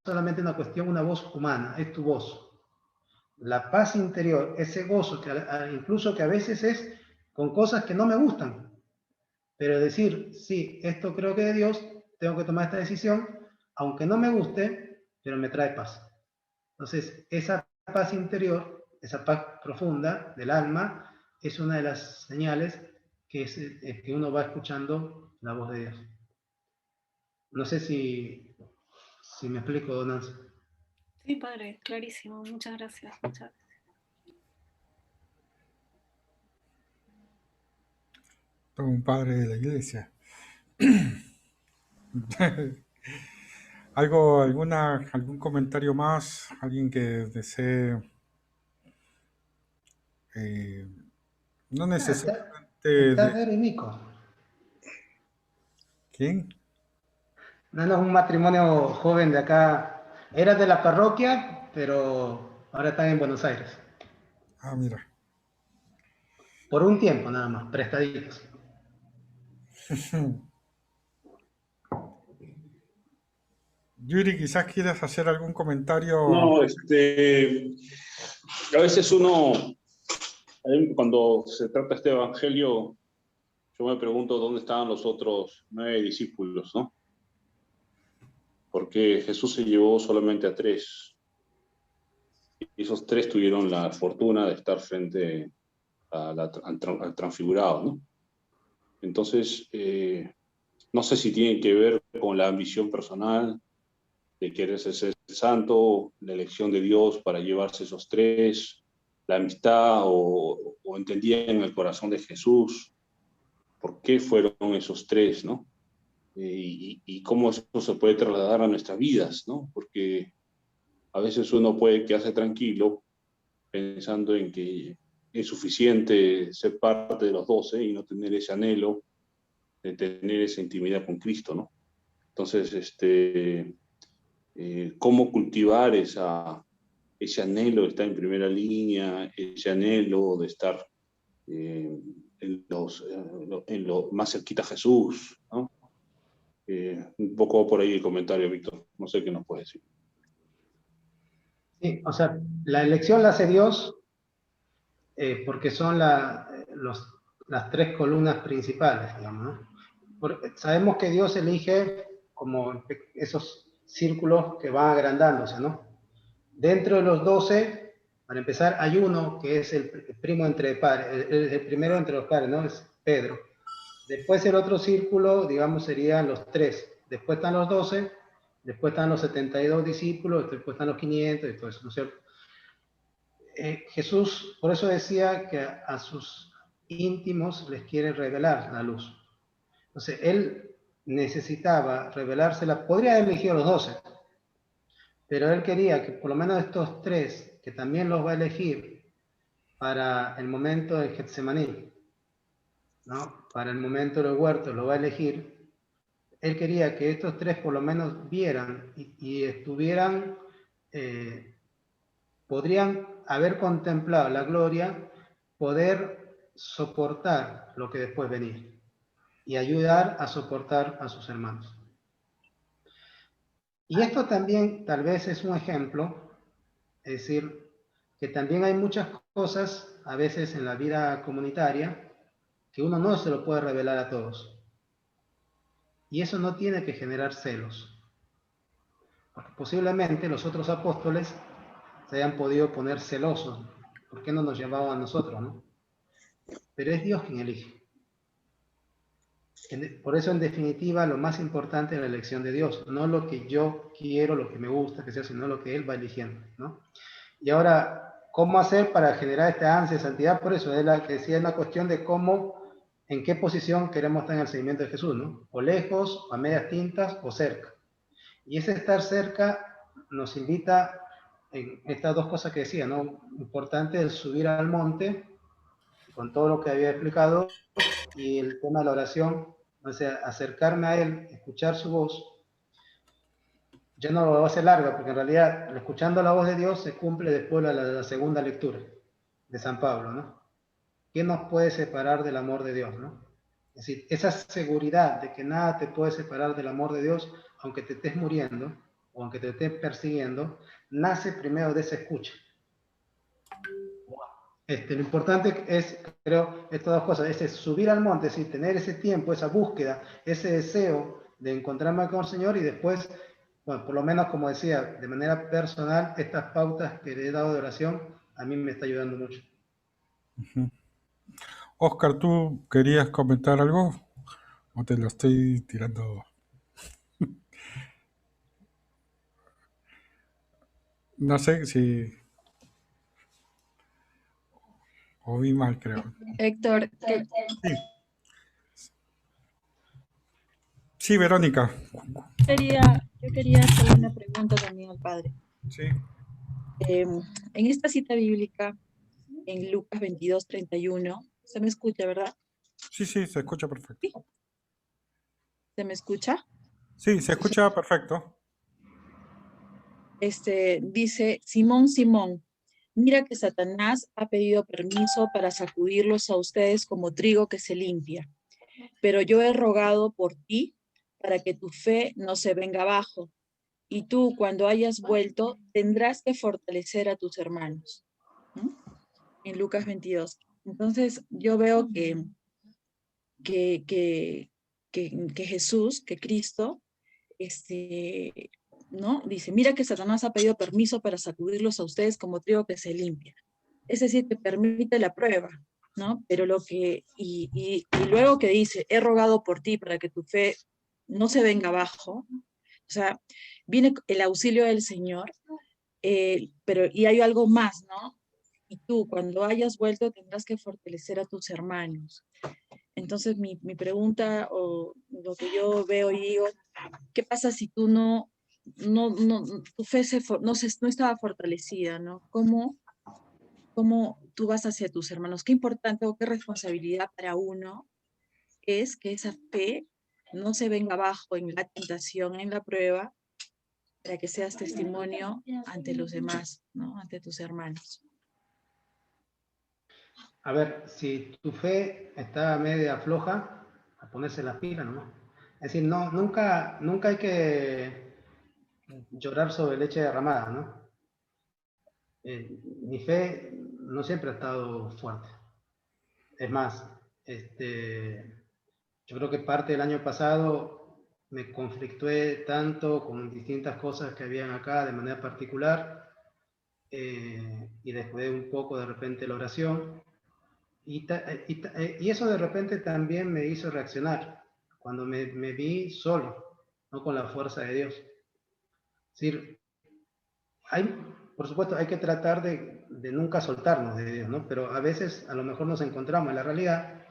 solamente una cuestión, una voz humana, es tu voz. La paz interior, ese gozo, incluso que a veces es con cosas que no me gustan, pero decir, sí, esto creo que es de Dios, tengo que tomar esta decisión, aunque no me guste, pero me trae paz. Entonces, esa paz interior, esa paz profunda del alma, es una de las señales que uno va escuchando la voz de Dios. No sé si me explico, Don Nancy. Sí, padre, clarísimo. Muchas gracias. Muchas gracias. Todo un padre de la iglesia. ¿Algún comentario más? ¿Alguien que desee? No necesariamente Está de... Verónico. ¿Quién? No, no, es un matrimonio joven de acá. Era de la parroquia, pero ahora están en Buenos Aires. Ah, mira. Por un tiempo nada más, prestaditos. Yuri, quizás quieras hacer algún comentario. No, a veces cuando se trata este evangelio, yo me pregunto dónde estaban los otros 9 discípulos, ¿no? Porque Jesús se llevó solamente a 3. Y esos 3 tuvieron la fortuna de estar frente al transfigurado, ¿no? Entonces, no sé si tiene que ver con la ambición personal de querer ser santo, la elección de Dios para llevarse esos 3, la amistad o entendían en el corazón de Jesús por qué fueron esos 3, ¿no? Y cómo eso se puede trasladar a nuestras vidas, ¿no? Porque a veces uno puede quedarse tranquilo pensando en que es suficiente ser parte de los 12 y no tener ese anhelo de tener esa intimidad con Cristo, ¿no? Entonces, cómo cultivar ese anhelo de estar en primera línea, ese anhelo de estar en lo más cerquita a Jesús, ¿no? Un poco por ahí el comentario, Víctor. No sé qué nos puede decir. Sí, o sea, la elección la hace Dios porque son las 3 columnas principales, digamos, ¿no? Sabemos que Dios elige como esos círculos que van agrandándose, ¿no? Dentro de los 12, para empezar, hay uno que es el primo entre padres, el primero entre los padres, ¿no? Es Pedro. Después el otro círculo, digamos, serían los 3. Después están los 12, después están los 72 discípulos, después están los 500 y todo eso, ¿no es cierto? Jesús, por eso decía que a sus íntimos les quiere revelar la luz. Entonces, él necesitaba revelársela, podría haber elegido los 12, pero él quería que por lo menos estos 3, que también los va a elegir para el momento de Getsemaní, ¿no? Para el momento del huerto, lo va a elegir. Él quería que estos 3 por lo menos vieran y estuvieran, podrían haber contemplado la gloria, poder soportar lo que después venía y ayudar a soportar a sus hermanos. Y esto también tal vez es un ejemplo, es decir, que también hay muchas cosas a veces en la vida comunitaria que uno no se lo puede revelar a todos. Y eso no tiene que generar celos, porque posiblemente los otros apóstoles se hayan podido poner celosos. ¿Por qué no nos llamaban a nosotros, no? Pero es Dios quien elige. Por eso, en definitiva, lo más importante es la elección de Dios, no lo que yo quiero, lo que me gusta que sea, sino lo que Él va eligiendo, ¿no? Y ahora, ¿cómo hacer para generar esta ansia de santidad? Por eso es la que decía, es la cuestión de cómo, en qué posición queremos estar en el seguimiento de Jesús, ¿no? O lejos, a medias tintas, o cerca. Y ese estar cerca nos invita en estas dos cosas que decía, ¿no? Importante es subir al monte, con todo lo que había explicado, y el tema de la oración, o sea, acercarme a Él, escuchar su voz. Ya no lo va a hacer larga, porque en realidad, escuchando la voz de Dios, se cumple después de la segunda lectura de San Pablo, ¿no? ¿Qué nos puede separar del amor de Dios, no? Es decir, esa seguridad de que nada te puede separar del amor de Dios, aunque te estés muriendo, o aunque te estés persiguiendo, nace primero de esa escucha. Lo importante es, creo, estas dos cosas, es subir al monte, es decir, tener ese tiempo, esa búsqueda, ese deseo de encontrarme con el Señor y después, bueno, por lo menos como decía, de manera personal, estas pautas que le he dado de oración, a mí me está ayudando mucho. Oscar, ¿tú querías comentar algo? ¿O te lo estoy tirando? No sé si... O vi mal, creo. Héctor, Sí, sí, Verónica. yo quería hacerle una pregunta también al padre. Sí. En esta cita bíblica, en Lucas 22:31, se me escucha, ¿verdad? Sí, sí, se escucha perfecto. ¿Sí? ¿Se me escucha? Sí, se escucha perfecto. Dice, Simón, Simón, mira que Satanás ha pedido permiso para sacudirlos a ustedes como trigo que se limpia, pero yo he rogado por ti para que tu fe no se venga abajo, y tú cuando hayas vuelto tendrás que fortalecer a tus hermanos. ¿Mm? En Lucas 22. Entonces yo veo que Jesús, que Cristo, ¿no? Dice, mira que Satanás ha pedido permiso para sacudirlos a ustedes como trigo que se limpia. Es decir, que permite la prueba, ¿no? Pero y luego que dice, he rogado por ti para que tu fe no se venga abajo, o sea, viene el auxilio del Señor, pero y hay algo más, ¿no? Y tú, cuando hayas vuelto, tendrás que fortalecer a tus hermanos. Entonces, mi pregunta, o lo que yo veo y digo, ¿qué pasa si tú tu fe no estaba fortalecida, ¿no? ¿Cómo tú vas hacia tus hermanos? Qué importante o qué responsabilidad para uno es que esa fe no se venga abajo en la tentación, en la prueba, para que seas testimonio ante los demás, ¿no? Ante tus hermanos. A ver, si tu fe está media floja, a ponerse las pilas, ¿no? Es decir, no, nunca hay que llorar sobre leche derramada, ¿no? Mi fe no siempre ha estado fuerte. Es más, yo creo que parte del año pasado me conflictué tanto con distintas cosas que habían acá de manera particular, y descuidé un poco de repente la oración, y eso de repente también me hizo reaccionar, cuando me vi solo, no con la fuerza de Dios. Es decir, por supuesto, hay que tratar de nunca soltarnos de Dios, ¿no? Pero a veces a lo mejor nos encontramos en la realidad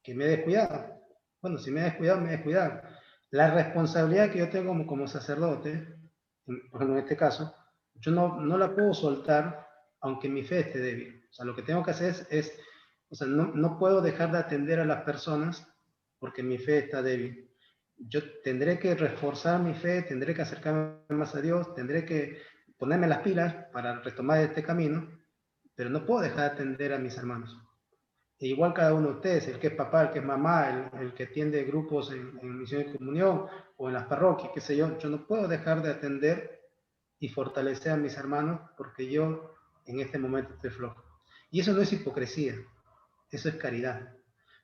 que me he descuidado. Bueno, si me he descuidado, me he descuidado. La responsabilidad que yo tengo como sacerdote, por ejemplo en este caso, yo no la puedo soltar aunque mi fe esté débil. O sea, lo que tengo que hacer o sea, no puedo dejar de atender a las personas porque mi fe está débil. Yo tendré que reforzar mi fe, tendré que acercarme más a Dios, tendré que ponerme las pilas para retomar este camino, pero no puedo dejar de atender a mis hermanos. E igual cada uno de ustedes, el que es papá, el que es mamá, el que atiende grupos en misión de comunión o en las parroquias, qué sé yo no puedo dejar de atender y fortalecer a mis hermanos porque yo en este momento estoy flojo. Y eso no es hipocresía, eso es caridad.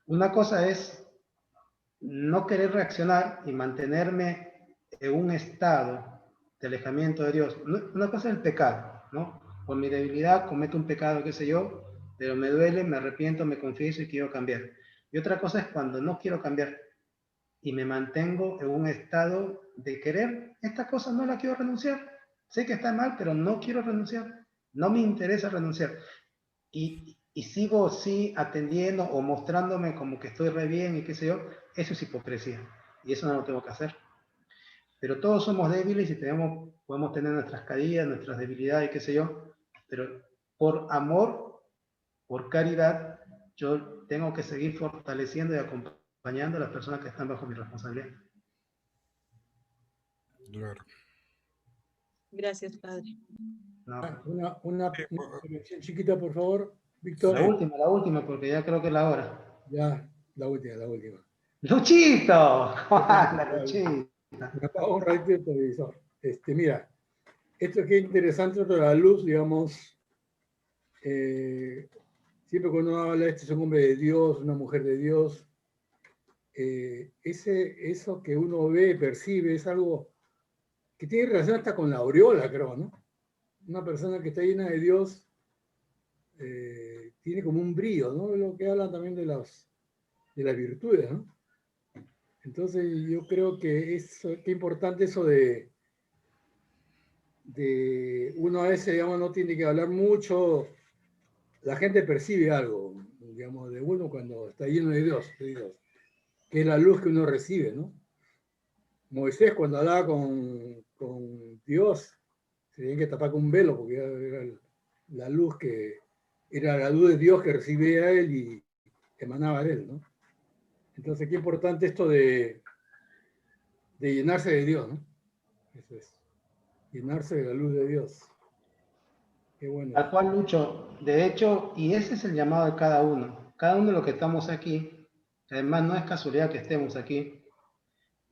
Una cosa es no querer reaccionar y mantenerme en un estado de alejamiento de Dios. Una cosa es el pecado, ¿no? Por mi debilidad cometo un pecado, qué sé yo, pero me duele, me arrepiento, me confieso y quiero cambiar. Y otra cosa es cuando no quiero cambiar y me mantengo en un estado de querer, esta cosa no la quiero renunciar. Sé que está mal, pero no quiero renunciar. No me interesa renunciar. Y sigo sí atendiendo o mostrándome como que estoy re bien y qué sé yo, eso es hipocresía. Y eso no lo tengo que hacer. Pero todos somos débiles y podemos tener nuestras caídas, nuestras debilidades y qué sé yo, pero por amor, por caridad, yo tengo que seguir fortaleciendo y acompañando a las personas que están bajo mi responsabilidad. Claro. Gracias, padre. No, Una Sí, intervención chiquita, por favor, Víctor. la última, porque ya creo que es la hora. Ya, la última. ¡Luchito! ¡Anda, Luchito! Me apago un ratito el televisor. Mira, esto que es interesante, de la luz, digamos, siempre cuando uno habla, este es un hombre de Dios, una mujer de Dios, eso que uno ve, percibe, es algo que tiene relación hasta con la aureola, creo, ¿no? Una persona que está llena de Dios tiene como un brillo, ¿no? Lo que hablan también de las virtudes, ¿no? Entonces yo creo que qué importante eso de uno a veces, digamos, no tiene que hablar mucho, la gente percibe algo, digamos, de uno cuando está lleno de Dios, que es la luz que uno recibe, ¿no? Moisés cuando hablaba con Dios, se tenía que tapar con un velo porque era la luz era la luz de Dios que recibía él y emanaba de él, ¿no? Entonces, qué importante esto de llenarse de Dios, ¿no? Eso es. Llenarse de la luz de Dios. Qué bueno. Tal cual, Lucho. De hecho, y ese es el llamado de cada uno. Cada uno de los que estamos aquí, además no es casualidad que estemos aquí.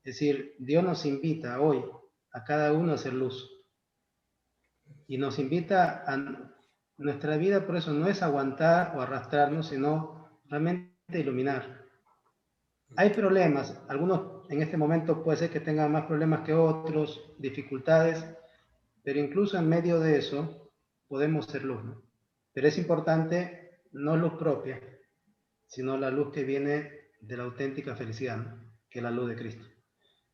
Es decir, Dios nos invita hoy a cada uno a hacer luz. Y nos invita a nuestra vida, por eso no es aguantar o arrastrarnos, sino realmente iluminar. Hay problemas, algunos en este momento puede ser que tengan más problemas que otros, dificultades, pero incluso en medio de eso podemos ser luz, ¿no? Pero es importante no luz propia, sino la luz que viene de la auténtica felicidad, ¿no? Que es la luz de Cristo.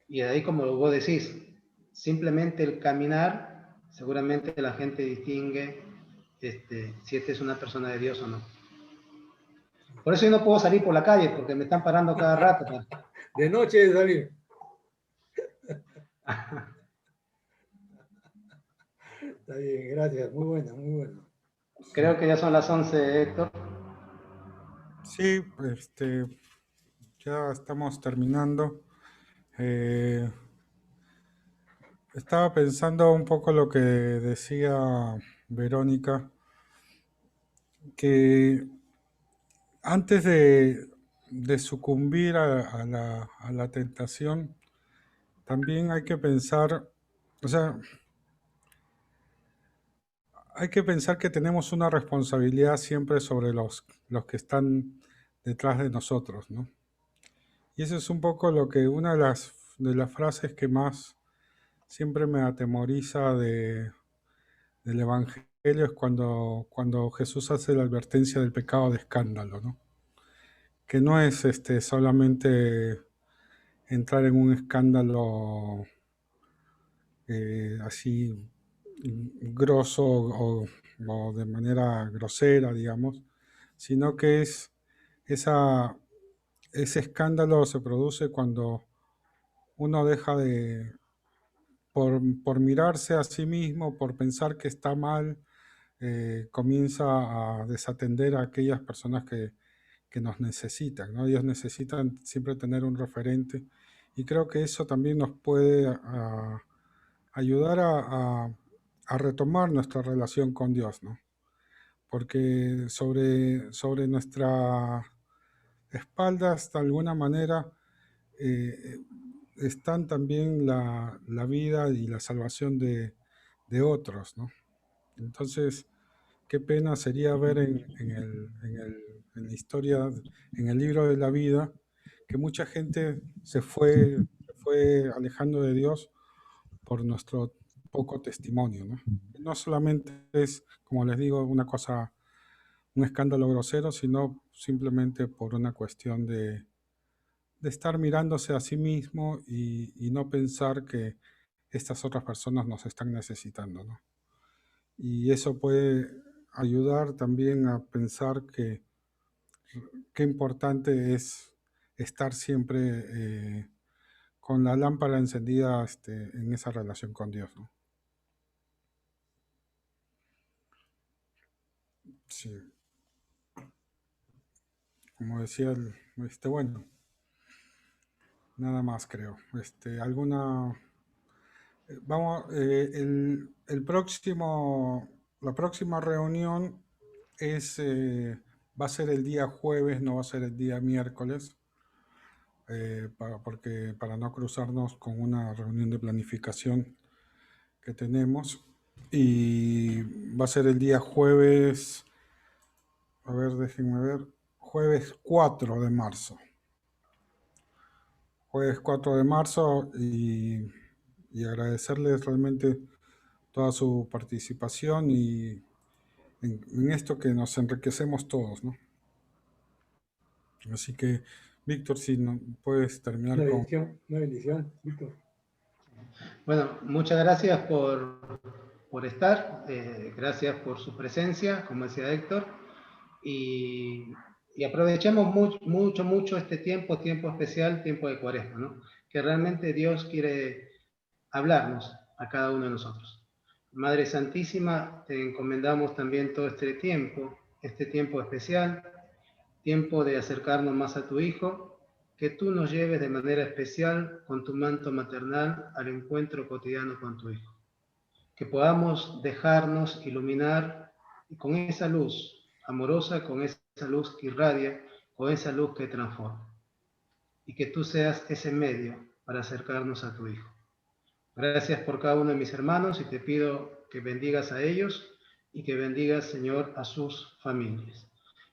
Y de ahí, como vos decís, simplemente el caminar, seguramente la gente distingue si es una persona de Dios o no. Por eso yo no puedo salir por la calle, porque me están parando cada rato. De noche de salir. Está bien, gracias. Muy bueno. Creo que ya son las 11, Héctor. Sí, ya estamos terminando. Estaba pensando un poco lo que decía Verónica, que antes de sucumbir a la tentación, también hay que pensar, o sea, hay que pensar que tenemos una responsabilidad siempre sobre los que están detrás de nosotros, ¿no? Y eso es un poco una de las frases que más siempre me atemoriza del Evangelio es cuando Jesús hace la advertencia del pecado de escándalo, ¿no? Que no es solamente entrar en un escándalo así grosso o de manera grosera, digamos, sino que ese escándalo se produce cuando uno deja por mirarse a sí mismo, por pensar que está mal, comienza a desatender a aquellas personas que nos necesitan, ¿no? Ellos necesitan siempre tener un referente, y creo que eso también nos puede ayudar a retomar nuestra relación con Dios, ¿no? Porque sobre nuestras espaldas, de alguna manera, están también la vida y la salvación de otros, ¿no? Entonces, qué pena sería ver en la historia, en el libro de la vida, que mucha gente se fue alejando de Dios por nuestro poco testimonio, ¿no? No solamente es, como les digo, una cosa, un escándalo grosero, sino simplemente por una cuestión de estar mirándose a sí mismo y no pensar que estas otras personas nos están necesitando, ¿no? Y eso puede ayudar también a pensar que qué importante es estar siempre con la lámpara encendida en esa relación con Dios, ¿no? Sí. Como decía, bueno, nada más creo. La próxima reunión va a ser el día jueves, no va a ser el día miércoles, para no cruzarnos con una reunión de planificación que tenemos. Y va a ser el día jueves, a ver, déjenme ver, jueves 4 de marzo. Jueves 4 de marzo, y agradecerles realmente toda su participación y en esto que nos enriquecemos todos, ¿no? Así que, Víctor, si no puedes terminar una bendición, Víctor. Bueno, muchas gracias por estar, gracias por su presencia, como decía Héctor, y aprovechemos mucho este tiempo especial, tiempo de Cuaresma, ¿no? Que realmente Dios quiere hablarnos a cada uno de nosotros. Madre Santísima, te encomendamos también todo este tiempo especial, tiempo de acercarnos más a tu Hijo, que tú nos lleves de manera especial con tu manto maternal al encuentro cotidiano con tu Hijo. Que podamos dejarnos iluminar con esa luz amorosa, con esa luz que irradia, con esa luz que transforma. Y que tú seas ese medio para acercarnos a tu Hijo. Gracias por cada uno de mis hermanos y te pido que bendigas a ellos y que bendigas, Señor, a sus familias.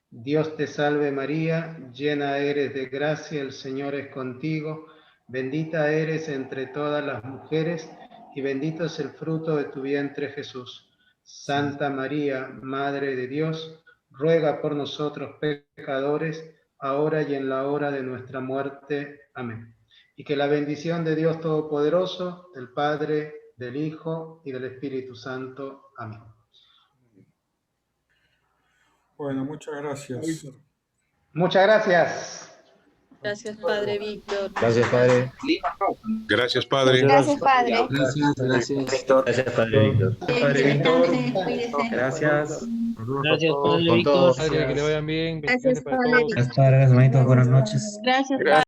Dios te salve María, llena eres de gracia, el Señor es contigo, bendita eres entre todas las mujeres y bendito es el fruto de tu vientre Jesús. Santa María, Madre de Dios, ruega por nosotros pecadores, ahora y en la hora de nuestra muerte. Amén. Y que la bendición de Dios Todopoderoso, del Padre, del Hijo y del Espíritu Santo. Amén. Bueno, muchas gracias. Muchas gracias. Gracias, Padre Víctor. Gracias, Padre. Gracias, Padre. Gracias, Padre. Gracias, Padre Víctor. Padre Víctor. Gracias. Gracias, Padre Con Víctor. todos. Padre, que le vayan bien. Gracias, Bendiciones para Padre. todos. Gracias, Padre. Buenas noches. Gracias, Padre.